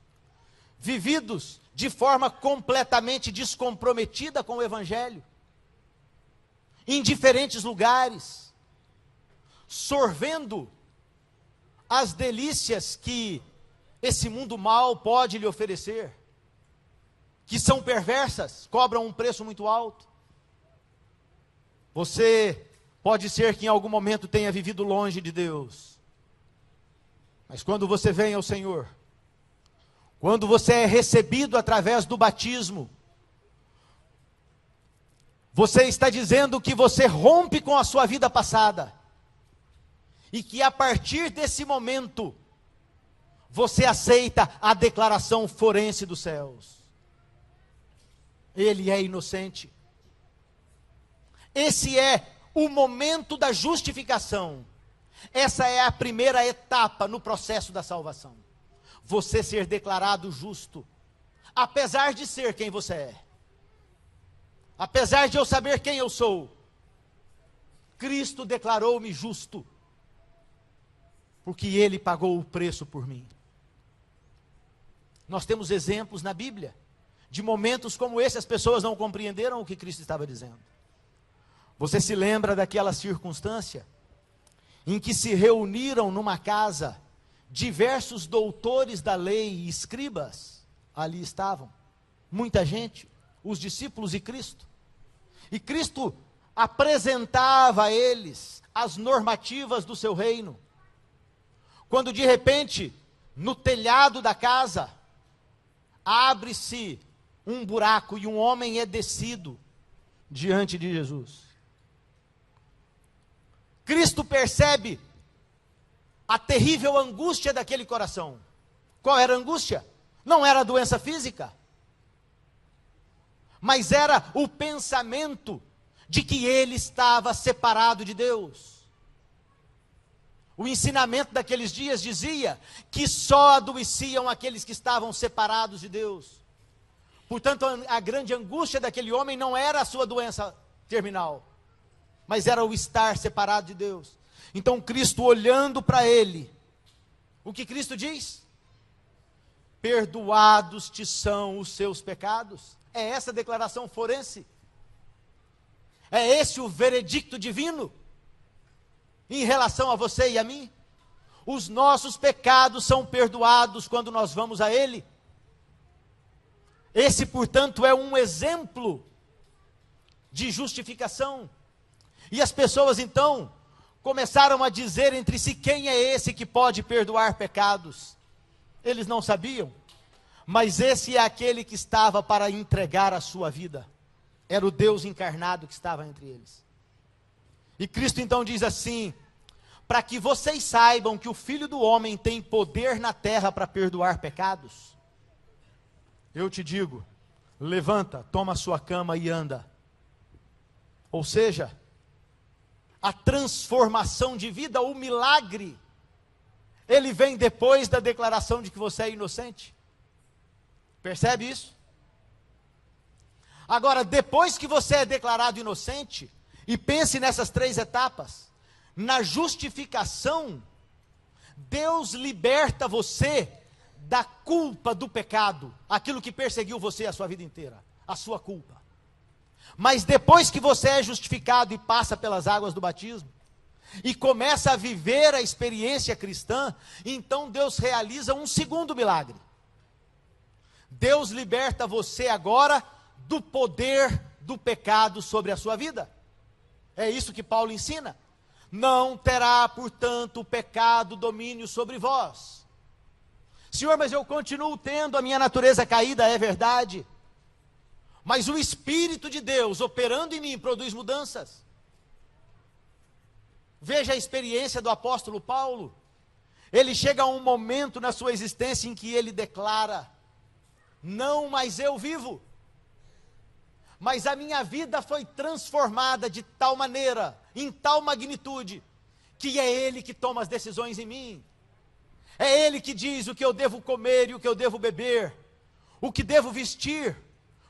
vividos de forma completamente descomprometida com o Evangelho, em diferentes lugares, sorvendo as delícias que esse mundo mau pode lhe oferecer, que são perversas, cobram um preço muito alto. Você pode ser que em algum momento tenha vivido longe de Deus, mas quando você vem ao Senhor, quando você é recebido através do batismo, você está dizendo que você rompe com a sua vida passada, e que a partir desse momento, você aceita a declaração forense dos céus. Ele é inocente. Esse é o momento da justificação. Essa é a primeira etapa no processo da salvação. Você ser declarado justo, apesar de ser quem você é. Apesar de eu saber quem eu sou, Cristo declarou-me justo, porque Ele pagou o preço por mim. Nós temos exemplos na Bíblia, de momentos como esse, as pessoas não compreenderam o que Cristo estava dizendo. Você se lembra daquela circunstância, em que se reuniram numa casa, diversos doutores da lei e escribas, ali estavam, muita gente, os discípulos e Cristo. E Cristo apresentava a eles as normativas do seu reino. Quando de repente, no telhado da casa, abre-se um buraco e um homem é descido diante de Jesus. Cristo percebe a terrível angústia daquele coração. Qual era a angústia? Não era a doença física, mas era o pensamento de que ele estava separado de Deus. O ensinamento daqueles dias dizia que só adoeciam aqueles que estavam separados de Deus. Portanto, a grande angústia daquele homem não era a sua doença terminal, mas era o estar separado de Deus. Então Cristo, olhando para ele, o que Cristo diz? Perdoados te são os seus pecados. É essa a declaração forense? É esse o veredicto divino em relação a você e a mim? Os nossos pecados são perdoados quando nós vamos a Ele. Esse, portanto, é um exemplo de justificação. E as pessoas, então, começaram a dizer entre si: quem é esse que pode perdoar pecados? Eles não sabiam, mas esse é aquele que estava para entregar a sua vida. Era o Deus encarnado que estava entre eles. E Cristo então diz assim: para que vocês saibam que o Filho do Homem tem poder na terra para perdoar pecados, eu te digo, levanta, toma a sua cama e anda. Ou seja, a transformação de vida, o milagre, ele vem depois da declaração de que você é inocente. Percebe isso? Agora, depois que você é declarado inocente, e pense nessas três etapas, na justificação, Deus liberta você da culpa do pecado, aquilo que perseguiu você a sua vida inteira, a sua culpa. Mas depois que você é justificado e passa pelas águas do batismo, e começa a viver a experiência cristã, então Deus realiza um segundo milagre. Deus liberta você agora do poder do pecado sobre a sua vida. É isso que Paulo ensina. Não terá, portanto, o pecado domínio sobre vós. Senhor, mas eu continuo tendo a minha natureza caída, é verdade. Mas o Espírito de Deus operando em mim produz mudanças. Veja a experiência do apóstolo Paulo. Ele chega a um momento na sua existência em que ele declara: não mais eu vivo, mas a minha vida foi transformada de tal maneira, em tal magnitude, que é Ele que toma as decisões em mim. É Ele que diz o que eu devo comer e o que eu devo beber, o que devo vestir,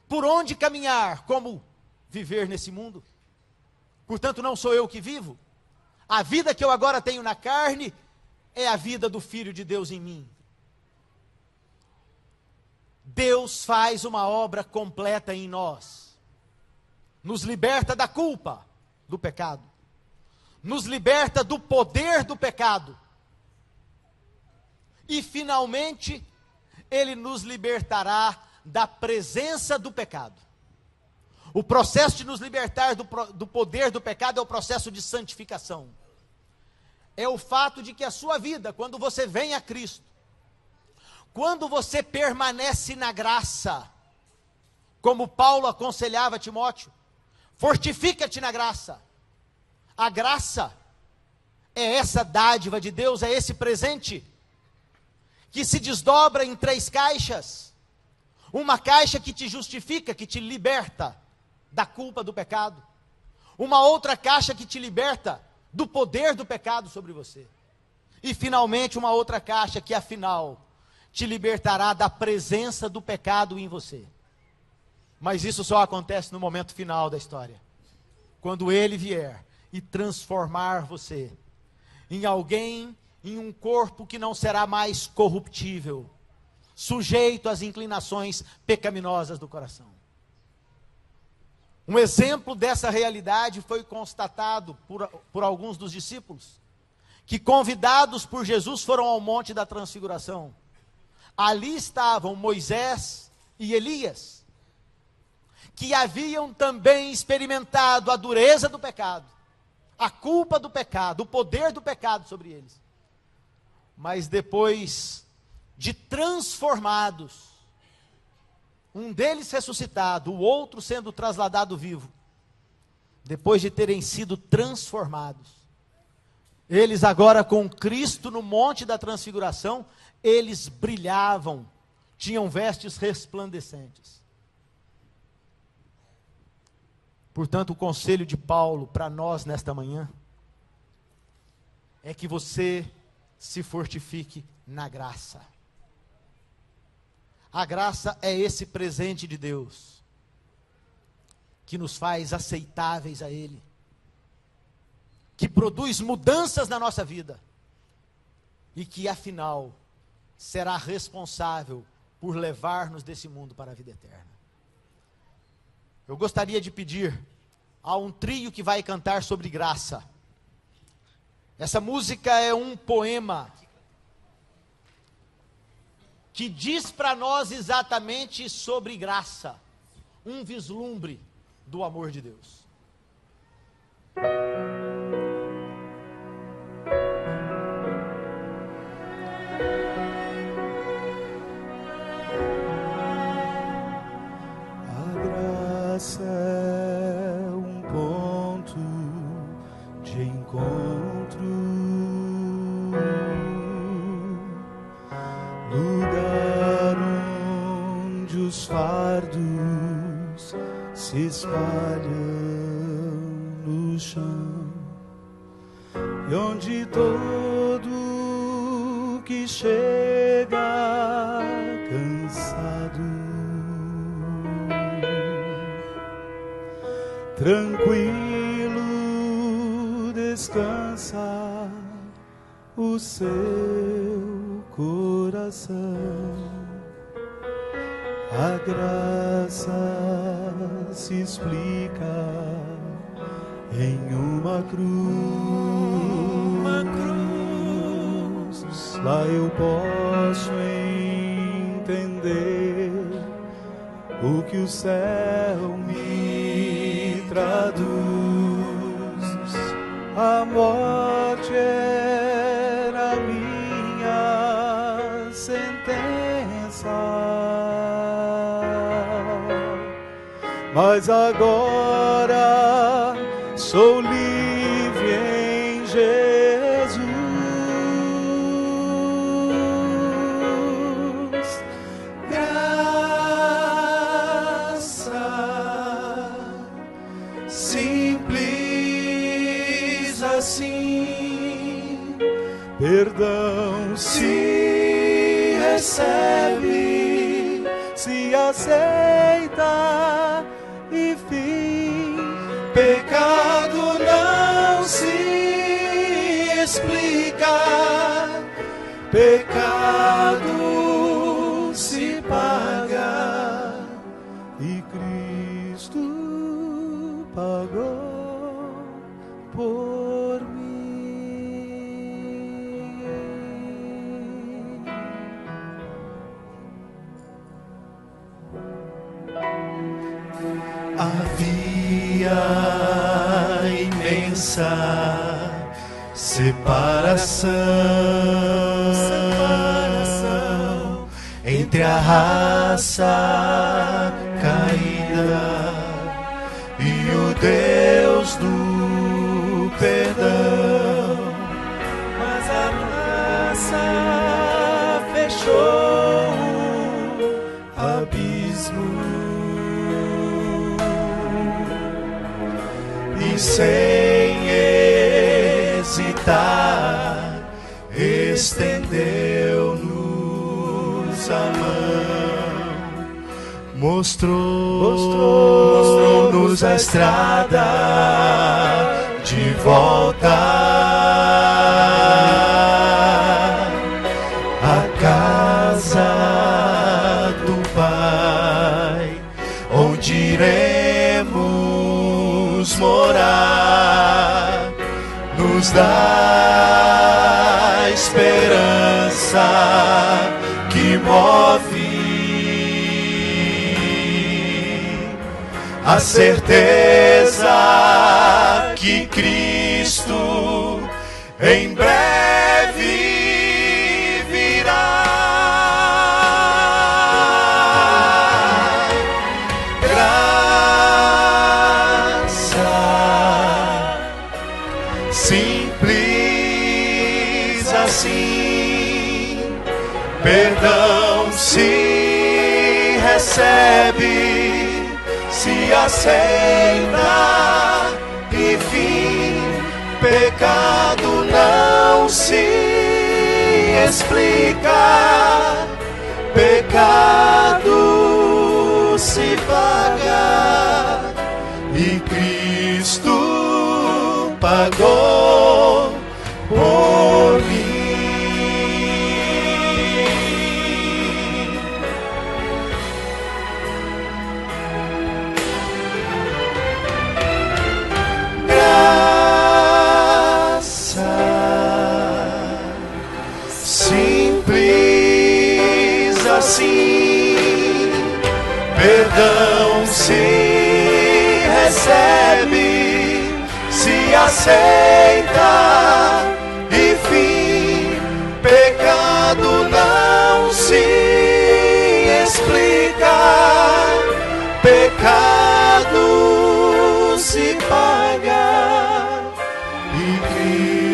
por onde caminhar, como viver nesse mundo. Portanto, não sou eu que vivo. A vida que eu agora tenho na carne é a vida do Filho de Deus em mim. Deus faz uma obra completa em nós. Nos liberta da culpa do pecado. Nos liberta do poder do pecado. E finalmente, Ele nos libertará da presença do pecado. O processo de nos libertar do poder do pecado é o processo de santificação. É o fato de que a sua vida, quando você vem a Cristo, quando você permanece na graça, como Paulo aconselhava Timóteo, fortifica-te na graça. A graça é essa dádiva de Deus, é esse presente, que se desdobra em 3 caixas. Uma caixa que te justifica, que te liberta da culpa do pecado. Uma outra caixa que te liberta do poder do pecado sobre você. E finalmente uma outra caixa que afinal te libertará da presença do pecado em você. Mas isso só acontece no momento final da história. Quando Ele vier e transformar você em alguém, em um corpo que não será mais corruptível, sujeito às inclinações pecaminosas do coração. Um exemplo dessa realidade foi constatado por alguns dos discípulos, que convidados por Jesus foram ao Monte da Transfiguração. Ali estavam Moisés e Elias, que haviam também experimentado a dureza do pecado, a culpa do pecado, o poder do pecado sobre eles. Mas depois de transformados, um deles ressuscitado, o outro sendo trasladado vivo, depois de terem sido transformados, eles agora com Cristo no Monte da Transfiguração, eles brilhavam, tinham vestes resplandecentes. Portanto, o conselho de Paulo para nós nesta manhã é que você se fortifique na graça. A graça é esse presente de Deus, que nos faz aceitáveis a Ele, que produz mudanças na nossa vida, e que afinal será responsável por levar-nos desse mundo para a vida eterna. Eu gostaria de pedir a um trio que vai cantar sobre graça. Essa música é um poema que diz para nós exatamente sobre graça, um vislumbre do amor de Deus. A graça é um ponto de encontro, lugar onde os fardos se espalham no chão, e onde todo que chega cansado, tranquilo descansa o seu coração. A graça se explica em uma cruz. Lá eu posso entender o que o céu me traduz. A morte era minha sentença, mas agora sou livre em Jesus. Graça simples assim, perdão se recebe, se aceita e fim. Pecado não se explica, pecado se paga. pagou por mim. Havia imensa separação entre a raça caída e o Deus do perdão, mas a raça fechou o abismo e sem hesitar estendeu-nos a mão, mostrou-nos a estrada de volta à casa do Pai, onde iremos morar, nos dá esperança que move, a certeza que Cristo em breve virá. Simples assim, perdão se recebe, se aceita, e fim, pecado não se explica, pecado se paga, e Cristo pagou por mim. Graça simples assim, perdão se recebe, se aceita, e fim, pecado não se explica, pecado se paga, e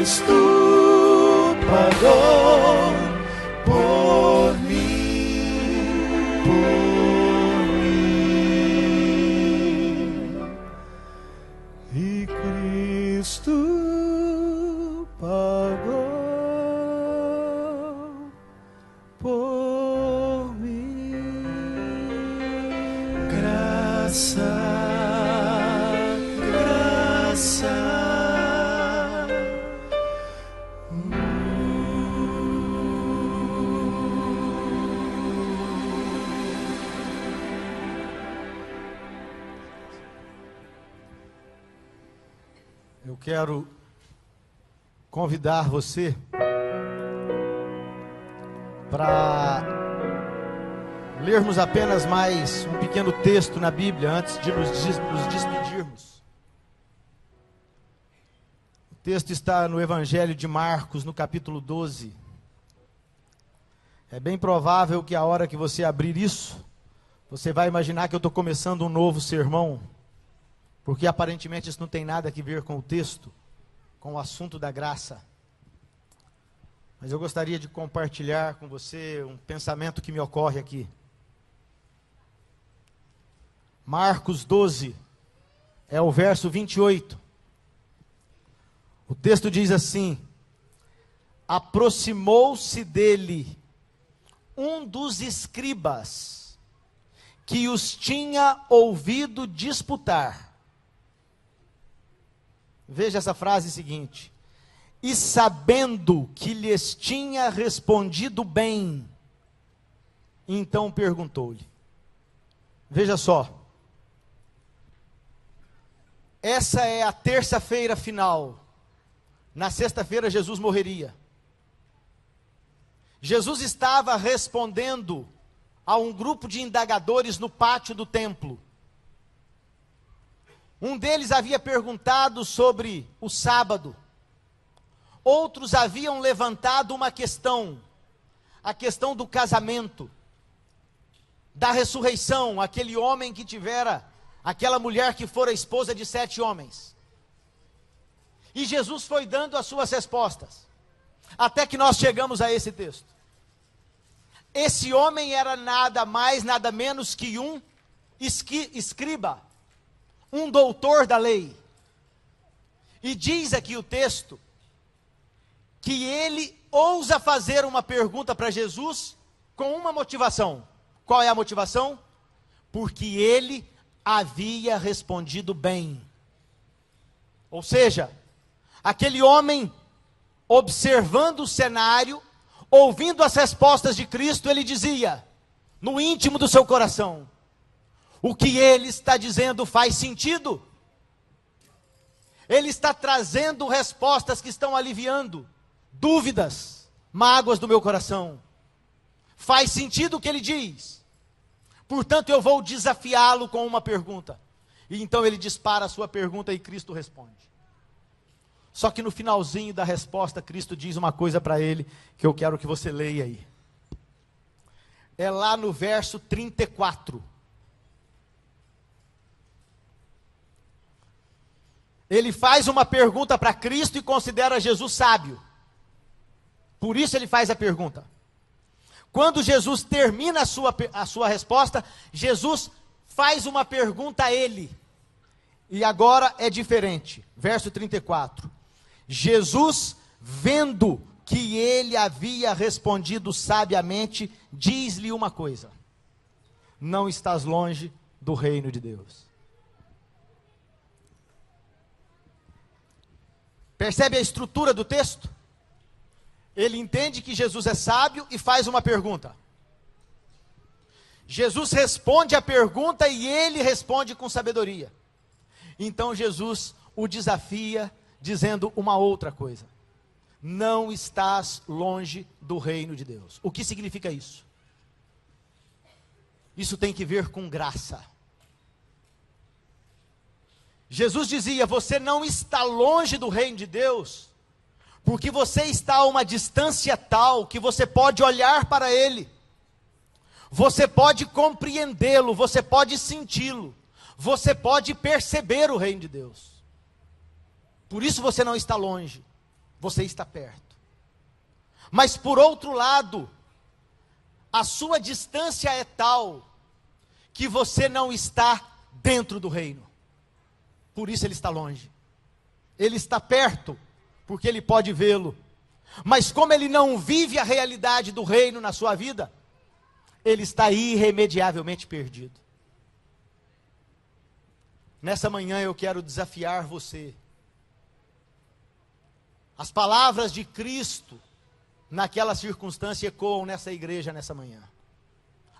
Cristo pagou por mim, e Cristo pagou por mim. Graça, graça. Eu quero convidar você para lermos apenas mais um pequeno texto na Bíblia antes de nos despedirmos. O texto está no Evangelho de Marcos, no capítulo 12. É bem provável que a hora que você abrir isso, você vai imaginar que eu estou começando um novo sermão, porque aparentemente isso não tem nada a ver com o texto, com o assunto da graça. Mas eu gostaria de compartilhar com você um pensamento que me ocorre aqui. Marcos 12, é o verso 28. O texto diz assim: aproximou-se dele um dos escribas, que os tinha ouvido disputar. Veja essa frase seguinte: e sabendo que lhes tinha respondido bem, então perguntou-lhe. Veja só, Essa é a terça-feira final. Na sexta-feira Jesus morreria. Jesus estava respondendo a um grupo de indagadores no pátio do templo. Um deles havia perguntado sobre o sábado. Outros haviam levantado uma questão, a questão do casamento, da ressurreição, aquele homem que tivera, aquela mulher que fora esposa de 7 homens. E Jesus foi dando as suas respostas, até que nós chegamos a esse texto. Esse homem era nada mais, nada menos que um escriba, um doutor da lei. E diz aqui o texto, que ele ousa fazer uma pergunta para Jesus, com uma motivação. Qual é a motivação? Porque ele havia respondido bem. Ou seja, aquele homem, observando o cenário, ouvindo as respostas de Cristo, ele dizia, no íntimo do seu coração, o que ele está dizendo faz sentido. Ele está trazendo respostas que estão aliviando dúvidas, mágoas do meu coração. Faz sentido o que ele diz. Portanto, eu vou desafiá-lo com uma pergunta. E então ele dispara a sua pergunta e Cristo responde. Só que no finalzinho da resposta, Cristo diz uma coisa para ele, que eu quero que você leia aí. É lá no verso 34. Ele faz uma pergunta para Cristo e considera Jesus sábio. Por isso ele faz a pergunta. Quando Jesus termina a sua resposta, Jesus faz uma pergunta a ele. E agora é diferente. Verso 34. Jesus, vendo que ele havia respondido sabiamente, diz-lhe uma coisa: não estás longe do reino de Deus. Percebe a estrutura do texto? Ele entende que Jesus é sábio e faz uma pergunta. Jesus responde a pergunta e ele responde com sabedoria. Então Jesus o desafia dizendo uma outra coisa: não estás longe do reino de Deus. O que significa isso? Isso tem que ver com graça. Jesus dizia: você não está longe do reino de Deus, porque você está a uma distância tal que você pode olhar para Ele, você pode compreendê-lo, você pode senti-lo, você pode perceber o reino de Deus. Por isso você não está longe, você está perto. Mas por outro lado, a sua distância é tal que você não está dentro do reino. Por isso ele está longe. Ele está perto, porque ele pode vê-lo. Mas como ele não vive a realidade do reino na sua vida, ele está irremediavelmente perdido. Nessa manhã eu quero desafiar você. As palavras de Cristo, naquela circunstância, ecoam nessa igreja nessa manhã.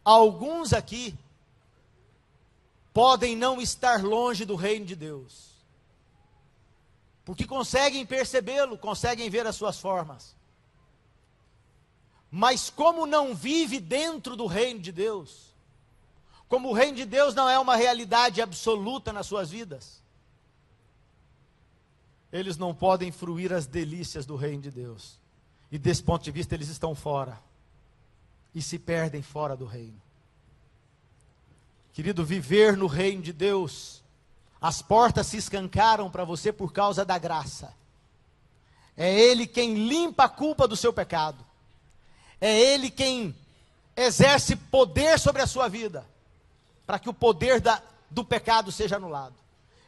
Alguns aqui podem não estar longe do reino de Deus, porque conseguem percebê-lo, conseguem ver as suas formas. Mas como não vive dentro do reino de Deus, como o reino de Deus não é uma realidade absoluta nas suas vidas, eles não podem fruir as delícias do reino de Deus. E desse ponto de vista eles estão fora, e se perdem fora do reino. Querido, viver no reino de Deus, as portas se escancaram para você por causa da graça. É Ele quem limpa a culpa do seu pecado. É Ele quem exerce poder sobre a sua vida, para que o poder do pecado seja anulado.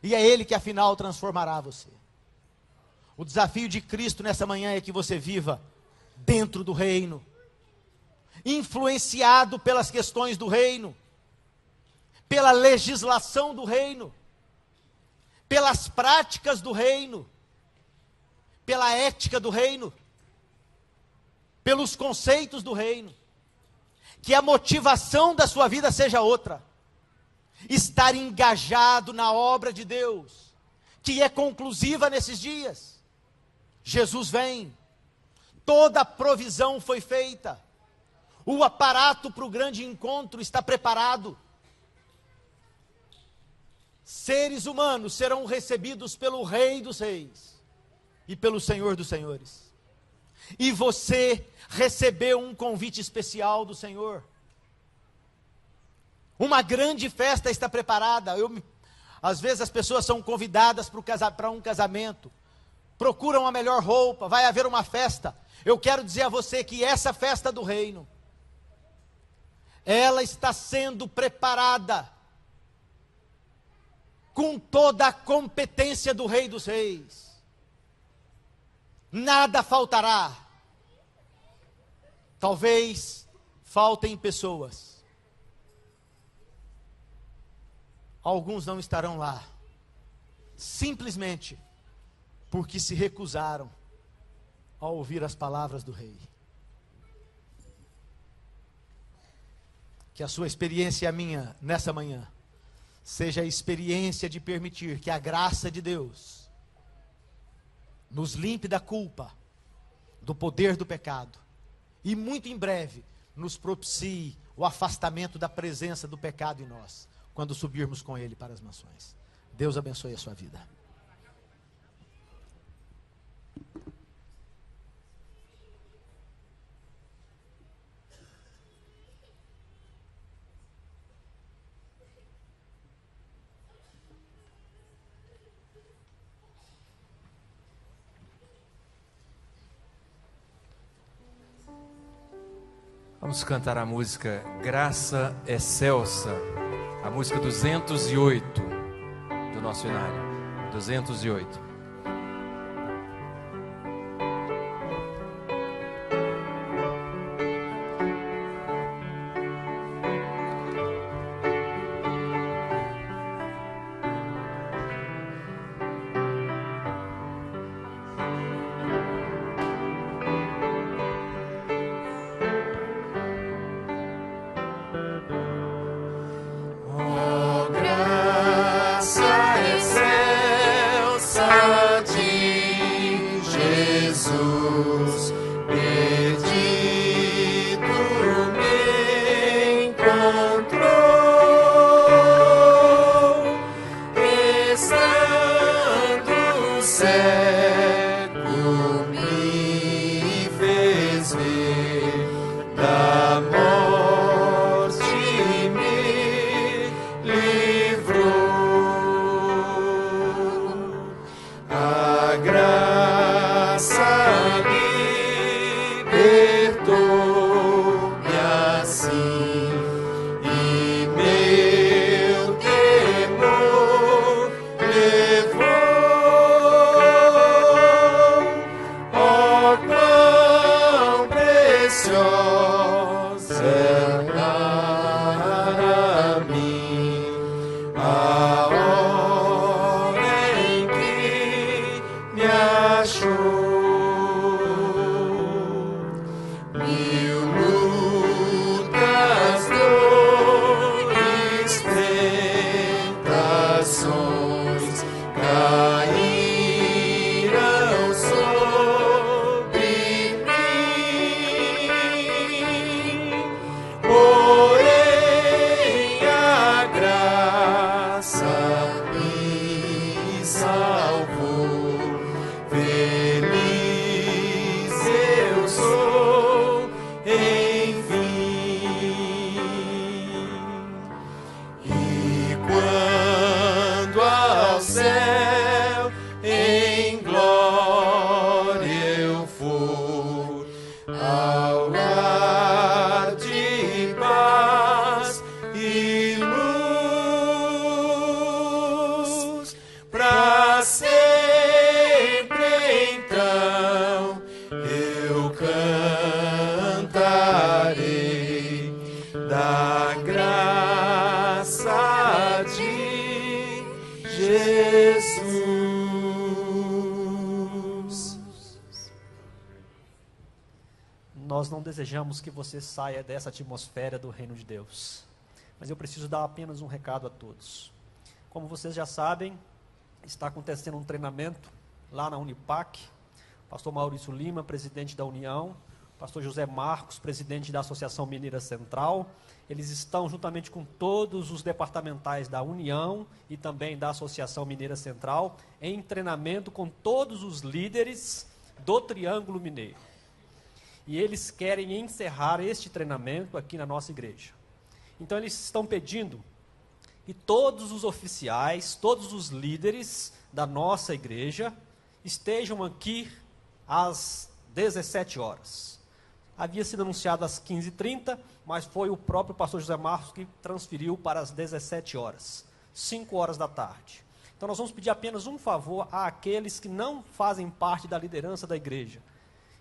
E é Ele que afinal transformará você. O desafio de Cristo nessa manhã é que você viva dentro do reino, influenciado pelas questões do reino, pela legislação do reino, pelas práticas do reino, pela ética do reino, pelos conceitos do reino. Que a motivação da sua vida seja outra: estar engajado na obra de Deus, que é conclusiva nesses dias. Jesus vem, toda a provisão foi feita, o aparato para o grande encontro está preparado. Seres humanos serão recebidos pelo Rei dos Reis e pelo Senhor dos Senhores. E você recebeu um convite especial do Senhor. Uma grande festa está preparada. Às vezes as pessoas são convidadas para um casamento, procuram a melhor roupa, vai haver uma festa. Eu quero dizer a você que essa festa do reino, ela está sendo preparada com toda a competência do Rei dos Reis. Nada faltará. Talvez faltem pessoas. Alguns não estarão lá, simplesmente porque se recusaram a ouvir as palavras do Rei. Que a sua experiência e a minha, nessa manhã, seja a experiência de permitir que a graça de Deus nos limpe da culpa, do poder do pecado, e muito em breve nos propicie o afastamento da presença do pecado em nós, quando subirmos com Ele para as mansões. Deus abençoe a sua vida. Vamos cantar a música Graça Excelsa, a música 208 do nosso inário. 208. Nós não desejamos que você saia dessa atmosfera do reino de Deus. Mas eu preciso dar apenas um recado a todos. Como vocês já sabem, está acontecendo um treinamento lá na Unipac. Pastor Maurício Lima, presidente da União, pastor José Marcos, presidente da Associação Mineira Central. Eles estão juntamente com todos os departamentais da União e também da Associação Mineira Central em treinamento com todos os líderes do Triângulo Mineiro. E eles querem encerrar este treinamento aqui na nossa igreja. Então eles estão pedindo que todos os oficiais, todos os líderes da nossa igreja estejam aqui às 17 horas. Havia sido anunciado às 15h30, mas foi o próprio pastor José Marcos que transferiu para as 17 horas, 5 horas da tarde. Então nós vamos pedir apenas um favor àqueles que não fazem parte da liderança da igreja,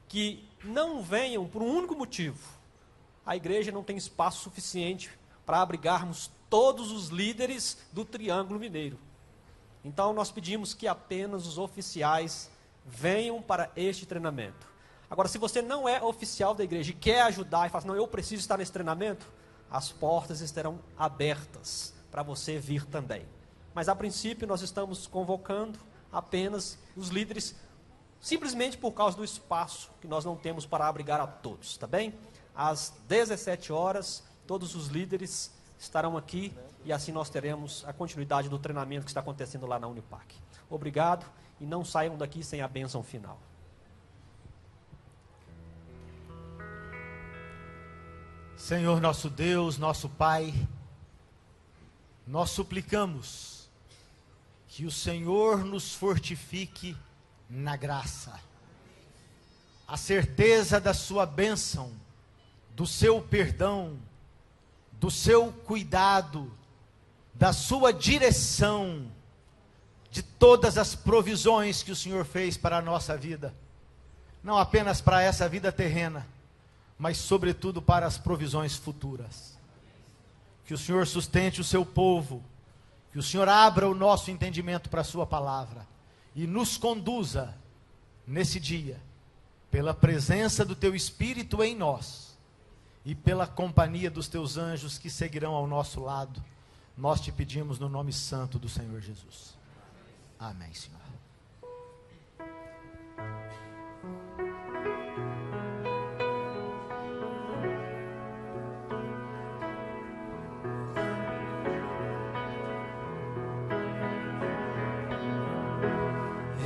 que não venham por um único motivo. A igreja não tem espaço suficiente para abrigarmos todos os líderes do Triângulo Mineiro. Então nós pedimos que apenas os oficiais venham para este treinamento. Agora, se você não é oficial da igreja e quer ajudar e fala assim, não, eu preciso estar nesse treinamento, as portas estarão abertas para você vir também. Mas a princípio nós estamos convocando apenas os líderes, simplesmente por causa do espaço que nós não temos para abrigar a todos, tá bem? Às 17 horas, todos os líderes estarão aqui e assim nós teremos a continuidade do treinamento que está acontecendo lá na Unipac. Obrigado e não saiam daqui sem a bênção final. Senhor nosso Deus, nosso Pai, nós suplicamos que o Senhor nos fortifique na graça, a certeza da sua bênção, do seu perdão, do seu cuidado, da sua direção, de todas as provisões que o Senhor fez para a nossa vida, não apenas para essa vida terrena, mas sobretudo para as provisões futuras. Que o Senhor sustente o seu povo, que o Senhor abra o nosso entendimento para a sua palavra e nos conduza nesse dia, pela presença do teu Espírito em nós e pela companhia dos teus anjos que seguirão ao nosso lado. Nós te pedimos no nome santo do Senhor Jesus. Amém, Senhor.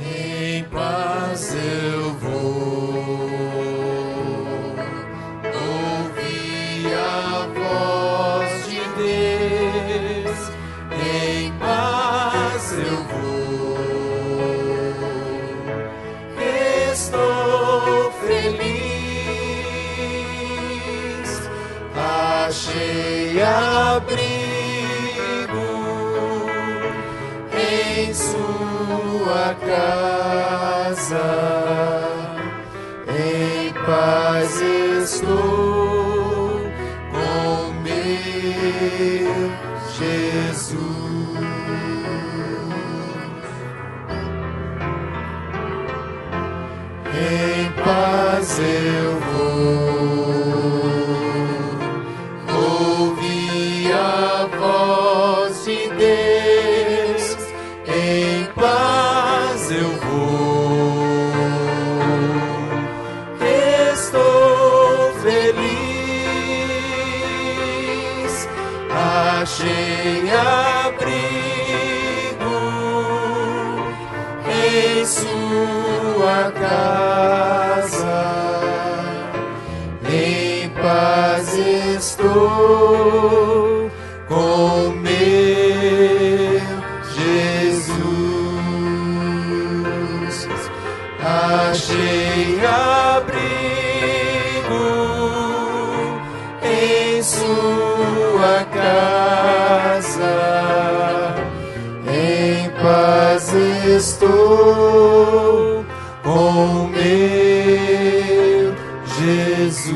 Em paz eu vou ouvir a voz de Deus. Em paz eu vou, estou feliz, achei abrigo em sua casa, em paz estou com meu Jesus. Em paz eu vou ouvir a voz de Deus. Em paz eu vou, estou feliz, achei abrigo em sua casa, em paz estou com meu Jesus. Achei abrigo em sua casa, em paz estou com meu Jesus.